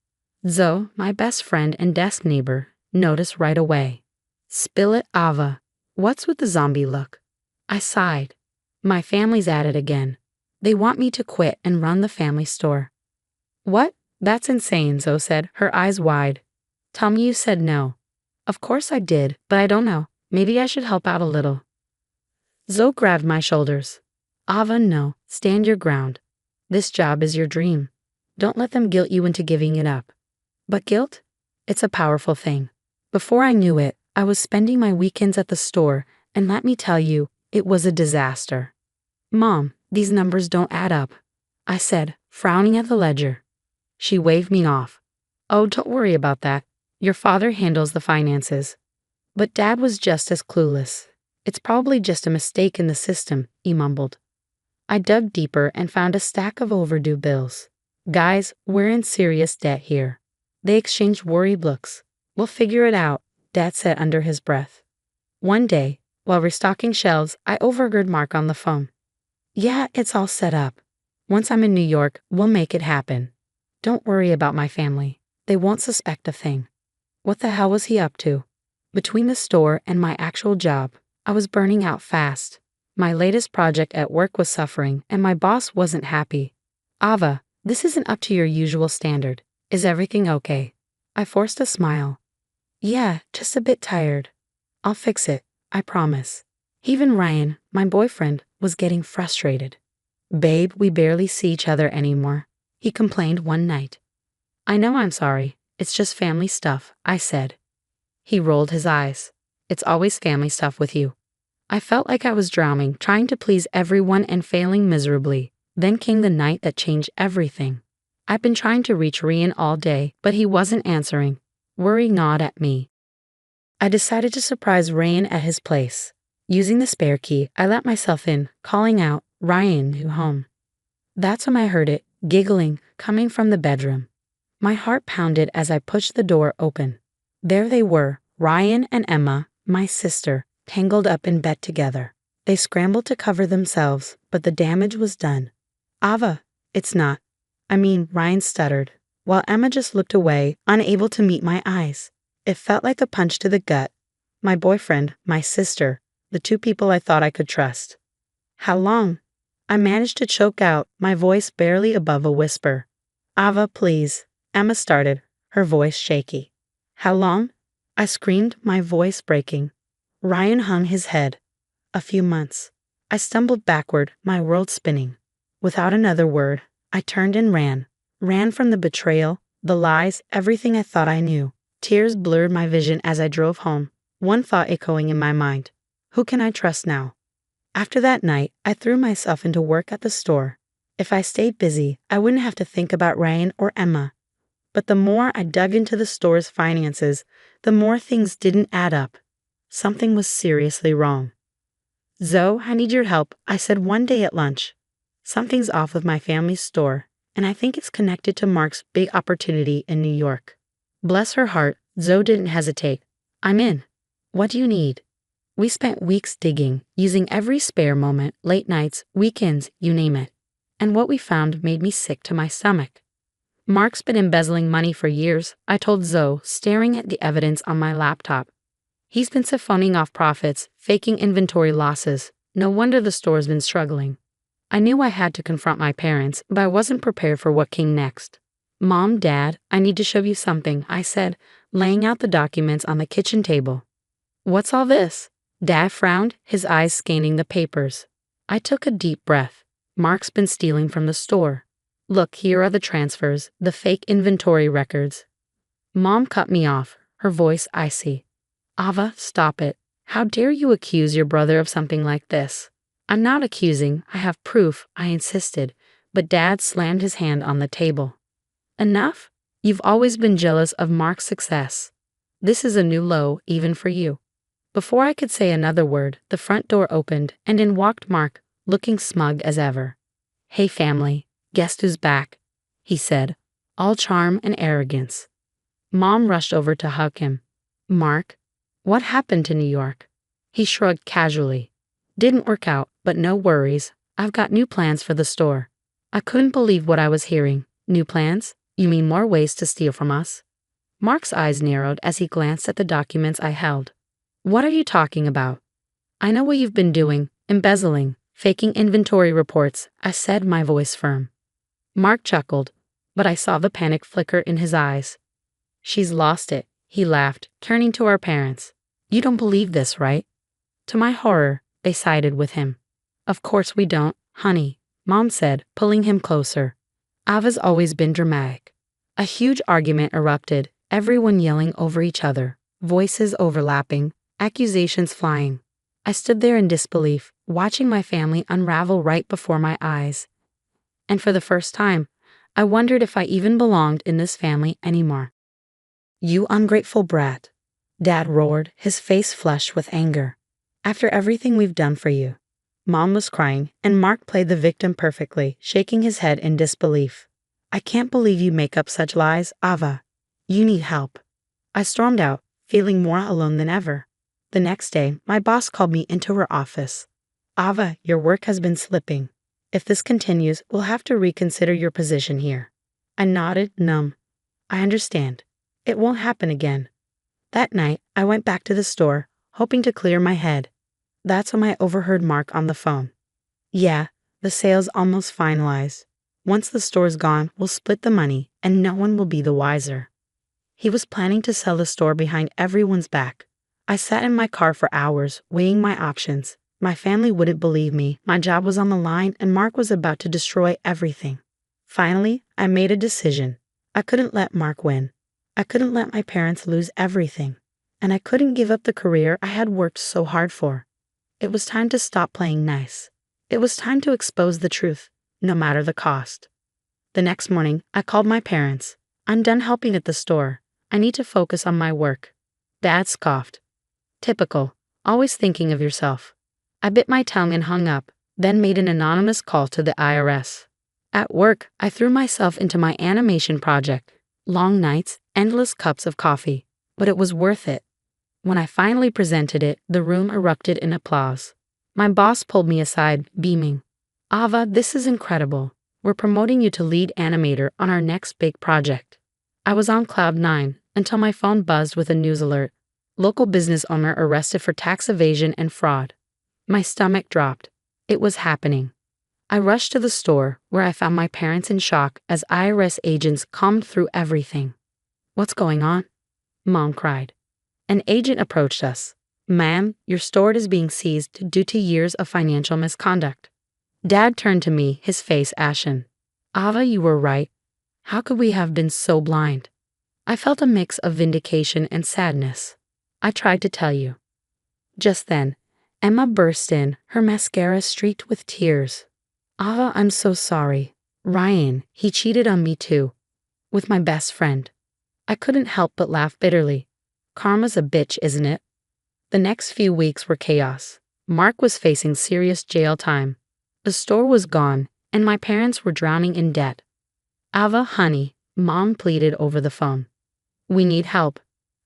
Zoe, my best friend and desk neighbor, noticed right away. "Spill it, Ava. What's with the zombie look?" I sighed. My family's at it again. They want me to quit and run the family store. "What? That's insane," Zoe said, her eyes wide. "Tell me you said no." "Of course I did, but I don't know. Maybe I should help out a little." Zoe grabbed my shoulders. "Ava, no. Stand your ground. This job is your dream. Don't let them guilt you into giving it up." But guilt? It's a powerful thing. Before I knew it, I was spending my weekends at the store, and let me tell you, it was a disaster. "Mom, these numbers don't add up," I said, frowning at the ledger. She waved me off. "Oh, don't worry about that. Your father handles the finances." But Dad was just as clueless. "It's probably just a mistake in the system," he mumbled. I dug deeper and found a stack of overdue bills. "Guys, we're in serious debt here." They exchanged worried looks. "We'll figure it out," Dad said under his breath. One day, while restocking shelves, I overheard Mark on the phone. "Yeah, it's all set up. Once I'm in New York, we'll make it happen. Don't worry about my family. They won't suspect a thing." What the hell was he up to? Between the store and my actual job, I was burning out fast. My latest project at work was suffering, and my boss wasn't happy. Ava, this isn't up to your usual standard. Is everything okay? I forced a smile. Yeah, just a bit tired. I'll fix it, I promise. Even Ryan, my boyfriend, was getting frustrated. Babe, we barely see each other anymore, he complained one night. I know I'm sorry, it's just family stuff, I said. He rolled his eyes. It's always family stuff with you. I felt like I was drowning, trying to please everyone and failing miserably. Then came the night that changed everything. I'd been trying to reach Ryan all day, but he wasn't answering. Worry gnawed at me. I decided to surprise Ryan at his place. Using the spare key, I let myself in, calling out, Ryan, you home? That's when I heard it, giggling, coming from the bedroom. My heart pounded as I pushed the door open. There they were, Ryan and Emma, my sister, tangled up in bed together. They scrambled to cover themselves, but the damage was done. Ava, it's not. Ryan stuttered, while Emma just looked away, unable to meet my eyes. It felt like a punch to the gut. My boyfriend, my sister, the two people I thought I could trust. How long? I managed to choke out, my voice barely above a whisper. Ava, please, Emma started, her voice shaky. How long? I screamed, my voice breaking. Ryan hung his head. A few months. I stumbled backward, my world spinning. Without another word, I turned and ran. Ran from the betrayal, the lies, everything I thought I knew. Tears blurred my vision as I drove home, one thought echoing in my mind. Who can I trust now? After that night, I threw myself into work at the store. If I stayed busy, I wouldn't have to think about Ryan or Emma. But the more I dug into the store's finances, the more things didn't add up. Something was seriously wrong. Zoe, I need your help, I said one day at lunch. Something's off with my family's store, and I think it's connected to Mark's big opportunity in New York. Bless her heart, Zoe didn't hesitate. I'm in. What do you need? We spent weeks digging, using every spare moment, late nights, weekends, you name it. And what we found made me sick to my stomach. Mark's been embezzling money for years, I told Zoe, staring at the evidence on my laptop. He's been siphoning off profits, faking inventory losses. No wonder the store's been struggling. I knew I had to confront my parents, but I wasn't prepared for what came next. Mom, Dad, I need to show you something, I said, laying out the documents on the kitchen table. What's all this? Dad frowned, his eyes scanning the papers. I took a deep breath. Mark's been stealing from the store. Look, here are the transfers, the fake inventory records. Mom cut me off, her voice icy. Ava, stop it. How dare you accuse your brother of something like this? I'm not accusing, I have proof, I insisted, but Dad slammed his hand on the table. Enough? You've always been jealous of Mark's success. This is a new low, even for you. Before I could say another word, the front door opened, and in walked Mark, looking smug as ever. Hey family, guess who's back? He said, all charm and arrogance. Mom rushed over to hug him. Mark, what happened to New York? He shrugged casually. Didn't work out, but no worries. I've got new plans for the store. I couldn't believe what I was hearing. New plans? You mean more ways to steal from us? Mark's eyes narrowed as he glanced at the documents I held. What are you talking about? I know what you've been doing, embezzling, faking inventory reports, I said, my voice firm. Mark chuckled, but I saw the panic flicker in his eyes. She's lost it, he laughed, turning to our parents. You don't believe this, right? To my horror, they sided with him. Of course we don't, honey, Mom said, pulling him closer. Ava's always been dramatic. A huge argument erupted, everyone yelling over each other, voices overlapping, accusations flying. I stood there in disbelief, watching my family unravel right before my eyes. And for the first time, I wondered if I even belonged in this family anymore. You ungrateful brat, Dad roared, his face flushed with anger. After everything we've done for you. Mom was crying, and Mark played the victim perfectly, shaking his head in disbelief. I can't believe you make up such lies, Ava. You need help. I stormed out, feeling more alone than ever. The next day, my boss called me into her office. Ava, your work has been slipping. If this continues, we'll have to reconsider your position here. I nodded, numb. I understand. It won't happen again. That night, I went back to the store, hoping to clear my head. That's when I overheard Mark on the phone. Yeah, the sale's almost finalized. Once the store's gone, we'll split the money, and no one will be the wiser. He was planning to sell the store behind everyone's back. I sat in my car for hours, weighing my options. My family wouldn't believe me, my job was on the line, and Mark was about to destroy everything. Finally, I made a decision. I couldn't let Mark win. I couldn't let my parents lose everything. And I couldn't give up the career I had worked so hard for. It was time to stop playing nice. It was time to expose the truth, no matter the cost. The next morning, I called my parents. I'm done helping at the store. I need to focus on my work. Dad scoffed. Typical, always thinking of yourself. I bit my tongue and hung up, then made an anonymous call to the IRS. At work, I threw myself into my animation project. Long nights, endless cups of coffee. But it was worth it. When I finally presented it, the room erupted in applause. My boss pulled me aside, beaming. Ava, this is incredible. We're promoting you to lead animator on our next big project. I was on cloud 9 until my phone buzzed with a news alert. Local business owner arrested for tax evasion and fraud. My stomach dropped. It was happening. I rushed to the store, where I found my parents in shock as IRS agents combed through everything. What's going on? Mom cried. An agent approached us. Ma'am, your store is being seized due to years of financial misconduct. Dad turned to me, his face ashen. Ava, you were right. How could we have been so blind? I felt a mix of vindication and sadness. I tried to tell you. Just then, Emma burst in, her mascara streaked with tears. Ava, I'm so sorry. Ryan, he cheated on me too. With my best friend. I couldn't help but laugh bitterly. Karma's a bitch, isn't it? The next few weeks were chaos. Mark was facing serious jail time. The store was gone, and my parents were drowning in debt. Ava, honey, Mom pleaded over the phone. We need help.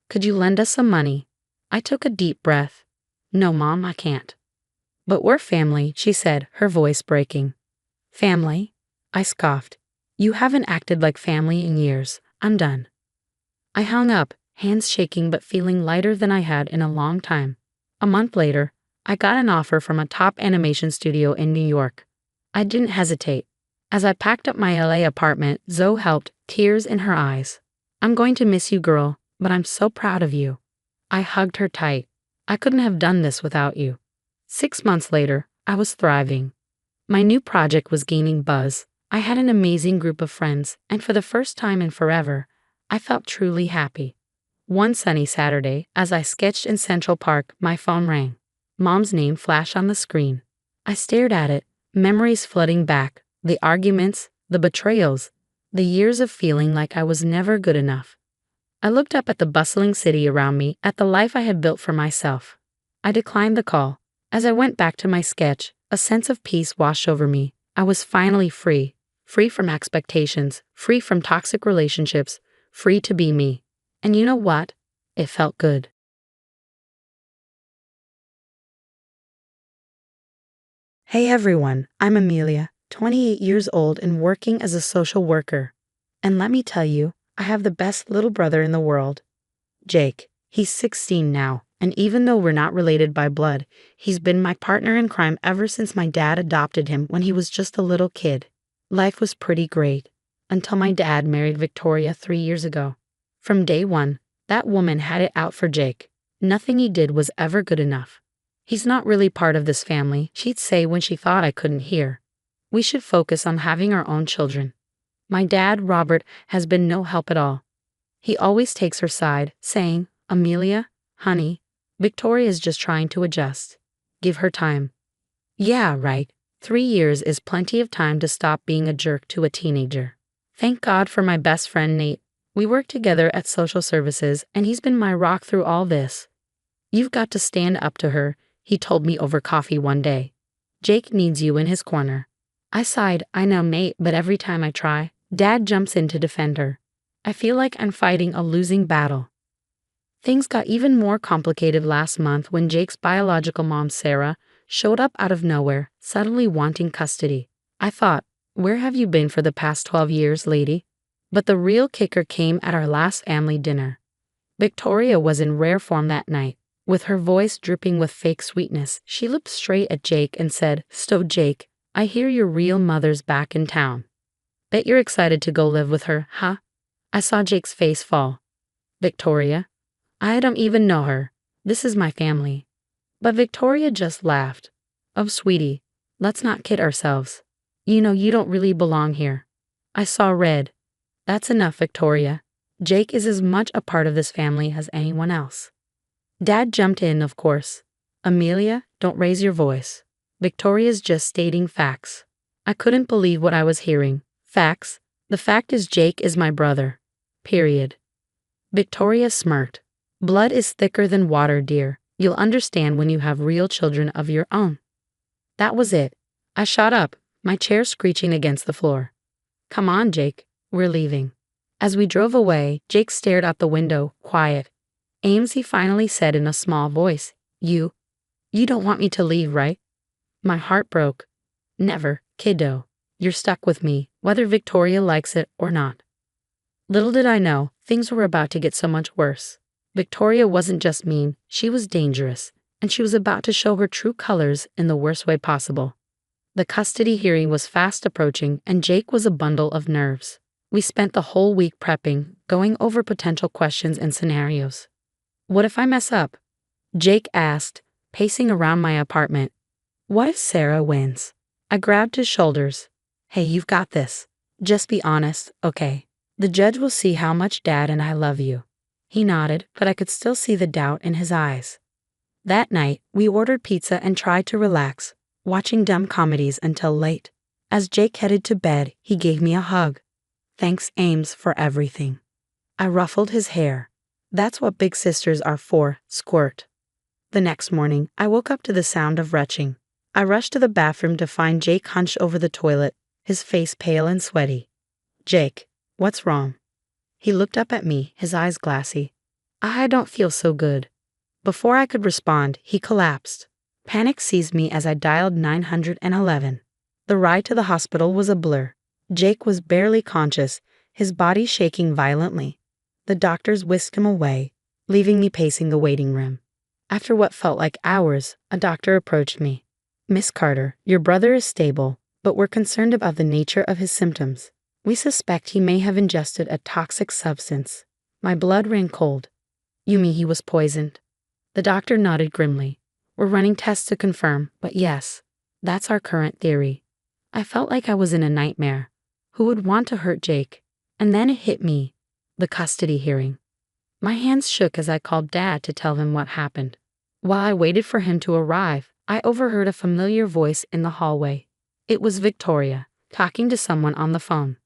Could you lend us some money? I took a deep breath. No, Mom, I can't. But we're family, she said, her voice breaking. Family? I scoffed. You haven't acted like family in years. I'm done. I hung up, hands shaking but feeling lighter than I had in a long time. A month later, I got an offer from a top animation studio in New York. I didn't hesitate. As I packed up my LA apartment, Zoe helped, tears in her eyes. I'm going to miss you, girl, but I'm so proud of you. I hugged her tight. I couldn't have done this without you. 6 months later, I was thriving. My new project was gaining buzz. I had an amazing group of friends, and for the first time in forever, I felt truly happy. One sunny Saturday, as I sketched in Central Park, my phone rang. Mom's name flashed on the screen. I stared at it, memories flooding back, the arguments, the betrayals, the years of feeling like I was never good enough. I looked up at the bustling city around me, at the life I had built for myself. I declined the call. As I went back to my sketch, a sense of peace washed over me. I was finally free. Free from expectations, free from toxic relationships, free to be me. And you know what? It felt good. Hey everyone, I'm Amelia, 28 years old and working as a social worker. And let me tell you, I have the best little brother in the world. Jake. He's 16 now, and even though we're not related by blood, he's been my partner in crime ever since my dad adopted him when he was just a little kid. Life was pretty great, until my dad married Victoria 3 years ago. From day one, that woman had it out for Jake. Nothing he did was ever good enough. He's not really part of this family, she'd say when she thought I couldn't hear. We should focus on having our own children. My dad, Robert, has been no help at all. He always takes her side, saying, Amelia, honey, Victoria's just trying to adjust. Give her time. Yeah, right. 3 years is plenty of time to stop being a jerk to a teenager. Thank God for my best friend Nate. We work together at social services, and he's been my rock through all this. You've got to stand up to her, he told me over coffee one day. Jake needs you in his corner. I sighed, I know Nate, but every time I try, Dad jumps in to defend her. I feel like I'm fighting a losing battle. Things got even more complicated last month when Jake's biological mom, Sarah, showed up out of nowhere, suddenly wanting custody. I thought, where have you been for the past 12 years, lady? But the real kicker came at our last family dinner. Victoria was in rare form that night. With her voice dripping with fake sweetness, she looked straight at Jake and said, "So Jake, I hear your real mother's back in town. Bet you're excited to go live with her, huh?" I saw Jake's face fall. "Victoria? I don't even know her. This is my family." But Victoria just laughed. "Oh, sweetie, let's not kid ourselves. You know you don't really belong here." I saw red. "That's enough, Victoria. Jake is as much a part of this family as anyone else." Dad jumped in, of course. "Amelia, don't raise your voice. Victoria's just stating facts." I couldn't believe what I was hearing. Facts? The fact is Jake is my brother. Period. Victoria smirked. "Blood is thicker than water, dear. You'll understand when you have real children of your own." That was it. I shot up, my chair screeching against the floor. "Come on, Jake. We're leaving." As we drove away, Jake stared out the window, quiet. "Ames," he finally said in a small voice, You don't want me to leave, right?" My heart broke. "Never, kiddo. You're stuck with me, whether Victoria likes it or not." Little did I know, things were about to get so much worse. Victoria wasn't just mean, she was dangerous, and she was about to show her true colors in the worst way possible. The custody hearing was fast approaching, and Jake was a bundle of nerves. We spent the whole week prepping, going over potential questions and scenarios. "What if I mess up?" Jake asked, pacing around my apartment. "What if Sarah wins?" I grabbed his shoulders. "Hey, you've got this. Just be honest, okay? The judge will see how much Dad and I love you." He nodded, but I could still see the doubt in his eyes. That night, we ordered pizza and tried to relax, watching dumb comedies until late. As Jake headed to bed, he gave me a hug. "Thanks, Ames, for everything." I ruffled his hair. "That's what big sisters are for, squirt." The next morning, I woke up to the sound of retching. I rushed to the bathroom to find Jake hunched over the toilet, his face pale and sweaty. "Jake, what's wrong?" He looked up at me, his eyes glassy. "I don't feel so good." Before I could respond, he collapsed. Panic seized me as I dialed 911. The ride to the hospital was a blur. Jake was barely conscious, his body shaking violently. The doctors whisked him away, leaving me pacing the waiting room. After what felt like hours, a doctor approached me. "Miss Carter, your brother is stable, but we're concerned about the nature of his symptoms. We suspect he may have ingested a toxic substance." My blood ran cold. "You mean he was poisoned?" The doctor nodded grimly. "We're running tests to confirm, but yes, that's our current theory." I felt like I was in a nightmare. Who would want to hurt Jake? And then it hit me. The custody hearing. My hands shook as I called Dad to tell him what happened. While I waited for him to arrive, I overheard a familiar voice in the hallway. It was Victoria, talking to someone on the phone.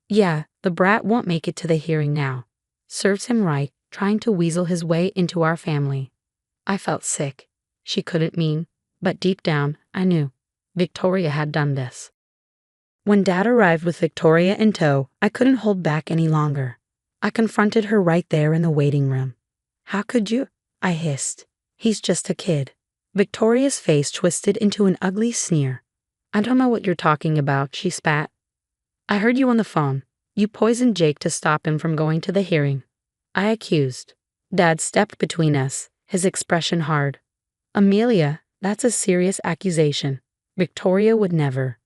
"Yeah, the brat won't make it to the hearing now. Serves him right, trying to weasel his way into our family." I felt sick. She couldn't mean, but deep down, I knew. Victoria had done this. When Dad arrived with Victoria in tow, I couldn't hold back any longer. I confronted her right there in the waiting room. "How could you?" I hissed. "He's just a kid." Victoria's face twisted into an ugly sneer. "I don't know what you're talking about," she spat. "I heard you on the phone. You poisoned Jake to stop him from going to the hearing." I accused. Dad stepped between us, his expression hard. "Amelia, that's a serious accusation. Victoria would never."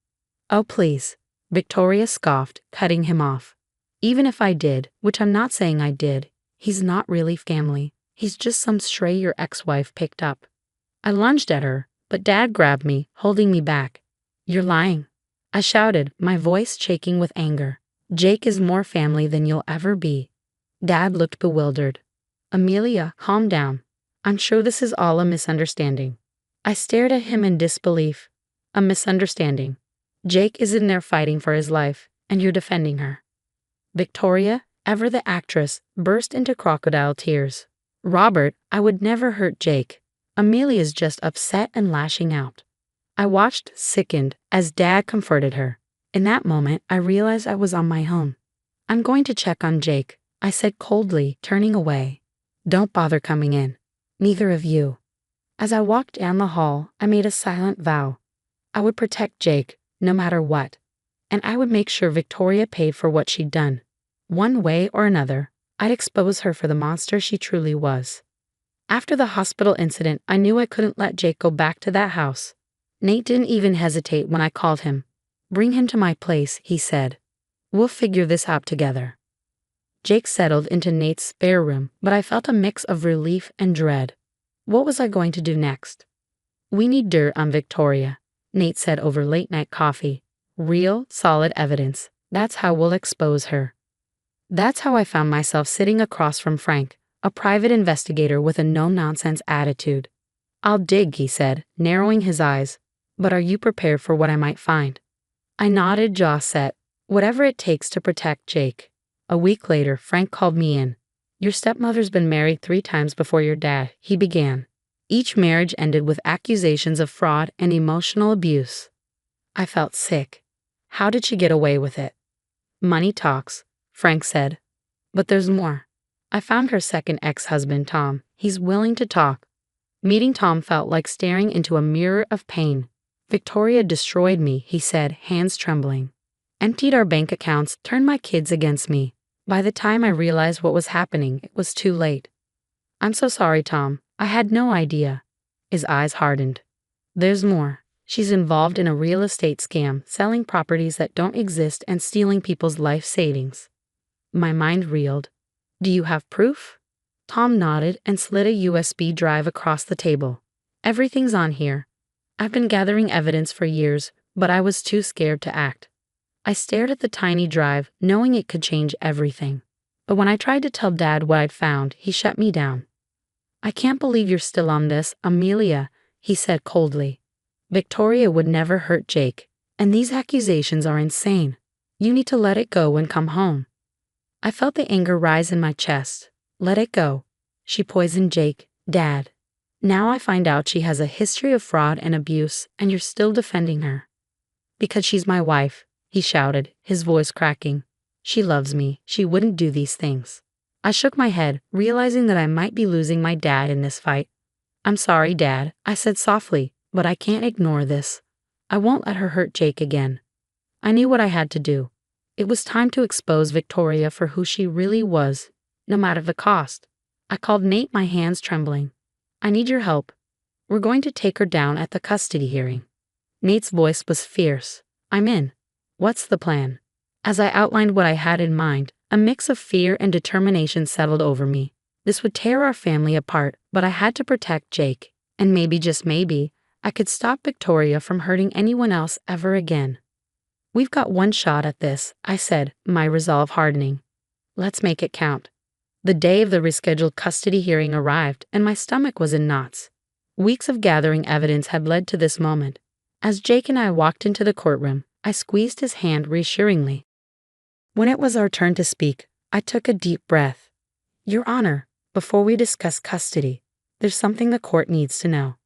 "Oh, please." Victoria scoffed, cutting him off. "Even if I did, which I'm not saying I did, he's not really family. He's just some stray your ex-wife picked up." I lunged at her, but Dad grabbed me, holding me back. "You're lying." I shouted, my voice shaking with anger. "Jake is more family than you'll ever be." Dad looked bewildered. "Amelia, calm down. I'm sure this is all a misunderstanding." I stared at him in disbelief. "A misunderstanding? Jake is in there fighting for his life, and you're defending her." Victoria, ever the actress, burst into crocodile tears. "Robert, I would never hurt Jake. Amelia's just upset and lashing out." I watched, sickened, as Dad comforted her. In that moment, I realized I was on my own. "I'm going to check on Jake," I said coldly, turning away. "Don't bother coming in. Neither of you." As I walked down the hall, I made a silent vow. I would protect Jake, no matter what. And I would make sure Victoria paid for what she'd done. One way or another, I'd expose her for the monster she truly was. After the hospital incident, I knew I couldn't let Jake go back to that house. Nate didn't even hesitate when I called him. "Bring him to my place," he said. "We'll figure this out together." Jake settled into Nate's spare room, but I felt a mix of relief and dread. What was I going to do next? "We need dirt on Victoria," Nate said over late-night coffee. "Real, solid evidence. That's how we'll expose her." That's how I found myself sitting across from Frank, a private investigator with a no-nonsense attitude. "I'll dig," he said, narrowing his eyes. "But are you prepared for what I might find?" I nodded, jaw set. Whatever it takes to protect Jake. A week later, Frank called me in. "Your stepmother's been married 3 times before your dad," he began. Each marriage ended with accusations of fraud and emotional abuse. I felt sick. How did she get away with it? "Money talks," Frank said. "But there's more. I found her second ex-husband, Tom. He's willing to talk." Meeting Tom felt like staring into a mirror of pain. "Victoria destroyed me," he said, hands trembling. "Emptied our bank accounts, turned my kids against me. By the time I realized what was happening, it was too late." "I'm so sorry, Tom. I had no idea." His eyes hardened. "There's more. She's involved in a real estate scam, selling properties that don't exist and stealing people's life savings." My mind reeled. "Do you have proof?" Tom nodded and slid a USB drive across the table. "Everything's on here. I've been gathering evidence for years, but I was too scared to act." I stared at the tiny drive, knowing it could change everything. But when I tried to tell Dad what I'd found, he shut me down. "I can't believe you're still on this, Amelia," he said coldly. "Victoria would never hurt Jake, and these accusations are insane. You need to let it go and come home." I felt the anger rise in my chest. Let it go. She poisoned Jake, Dad. Now I find out she has a history of fraud and abuse, and you're still defending her. "Because she's my wife," he shouted, his voice cracking. "She loves me. She wouldn't do these things." I shook my head, realizing that I might be losing my dad in this fight. "I'm sorry, Dad," I said softly, "but I can't ignore this. I won't let her hurt Jake again." I knew what I had to do. It was time to expose Victoria for who she really was, no matter the cost. I called Nate, my hands trembling. "I need your help. We're going to take her down at the custody hearing." Nate's voice was fierce. "I'm in. What's the plan?" As I outlined what I had in mind, a mix of fear and determination settled over me. This would tear our family apart, but I had to protect Jake. And maybe, just maybe, I could stop Victoria from hurting anyone else ever again. "We've got one shot at this," I said, my resolve hardening. "Let's make it count." The day of the rescheduled custody hearing arrived, and my stomach was in knots. Weeks of gathering evidence had led to this moment. As Jake and I walked into the courtroom, I squeezed his hand reassuringly. When it was our turn to speak, I took a deep breath. "Your Honor, before we discuss custody, there's something the court needs to know."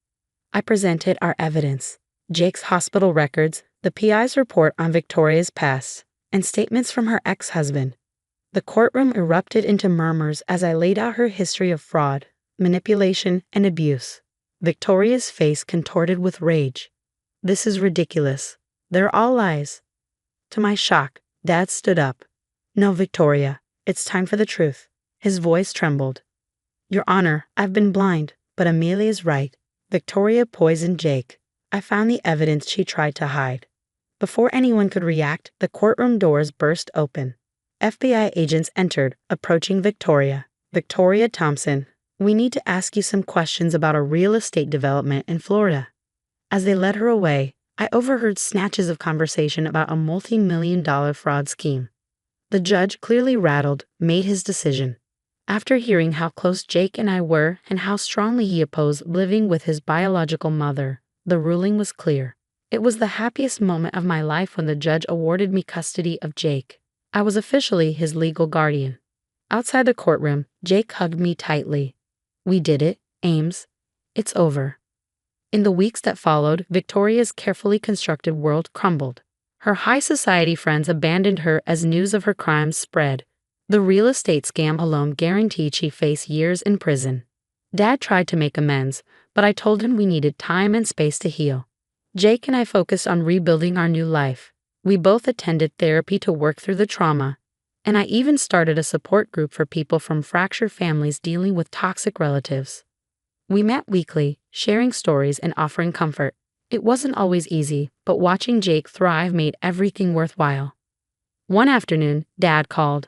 I presented our evidence: Jake's hospital records, the PI's report on Victoria's past, and statements from her ex-husband. The courtroom erupted into murmurs as I laid out her history of fraud, manipulation, and abuse. Victoria's face contorted with rage. "This is ridiculous. They're all lies." To my shock, Dad stood up. "No, Victoria, it's time for the truth." His voice trembled. "Your Honor, I've been blind, but Amelia's right. Victoria poisoned Jake. I found the evidence she tried to hide." Before anyone could react, the courtroom doors burst open. FBI agents entered, approaching Victoria. "Victoria Thompson, we need to ask you some questions about a real estate development in Florida." As they led her away, I overheard snatches of conversation about a multi-million-dollar fraud scheme. The judge, clearly rattled, made his decision. After hearing how close Jake and I were and how strongly he opposed living with his biological mother, the ruling was clear. It was the happiest moment of my life when the judge awarded me custody of Jake. I was officially his legal guardian. Outside the courtroom, Jake hugged me tightly. "We did it, Ames. It's over." In the weeks that followed, Victoria's carefully constructed world crumbled. Her high society friends abandoned her as news of her crimes spread. The real estate scam alone guaranteed she'd face years in prison. Dad tried to make amends, but I told him we needed time and space to heal. Jake and I focused on rebuilding our new life. We both attended therapy to work through the trauma, and I even started a support group for people from fractured families dealing with toxic relatives. We met weekly, sharing stories and offering comfort. It wasn't always easy, but watching Jake thrive made everything worthwhile. One afternoon, Dad called.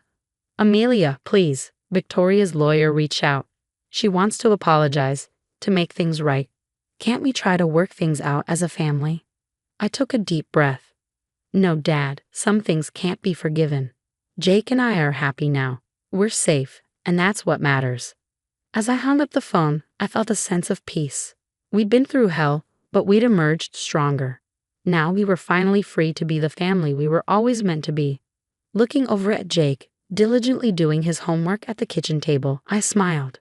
"Amelia, please." Victoria's lawyer reached out. "She wants to apologize, to make things right. Can't we try to work things out as a family?" I took a deep breath. "No, Dad, some things can't be forgiven. Jake and I are happy now. We're safe, and that's what matters." As I hung up the phone, I felt a sense of peace. We'd been through hell, but we'd emerged stronger. Now we were finally free to be the family we were always meant to be. Looking over at Jake, diligently doing his homework at the kitchen table, I smiled.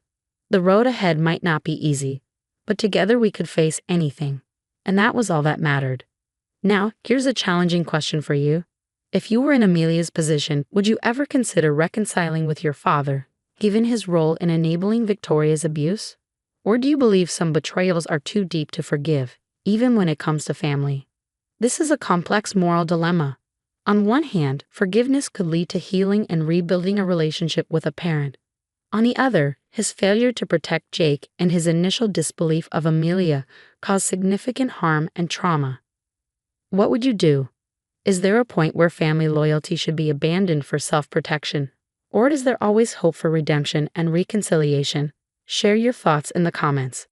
The road ahead might not be easy, but together we could face anything. And that was all that mattered. Now, here's a challenging question for you. If you were in Amelia's position, would you ever consider reconciling with your father, given his role in enabling Victoria's abuse? Or do you believe some betrayals are too deep to forgive, even when it comes to family? This is a complex moral dilemma. On one hand, forgiveness could lead to healing and rebuilding a relationship with a parent. On the other, his failure to protect Jake and his initial disbelief of Amelia caused significant harm and trauma. What would you do? Is there a point where family loyalty should be abandoned for self-protection? Or is there always hope for redemption and reconciliation? Share your thoughts in the comments.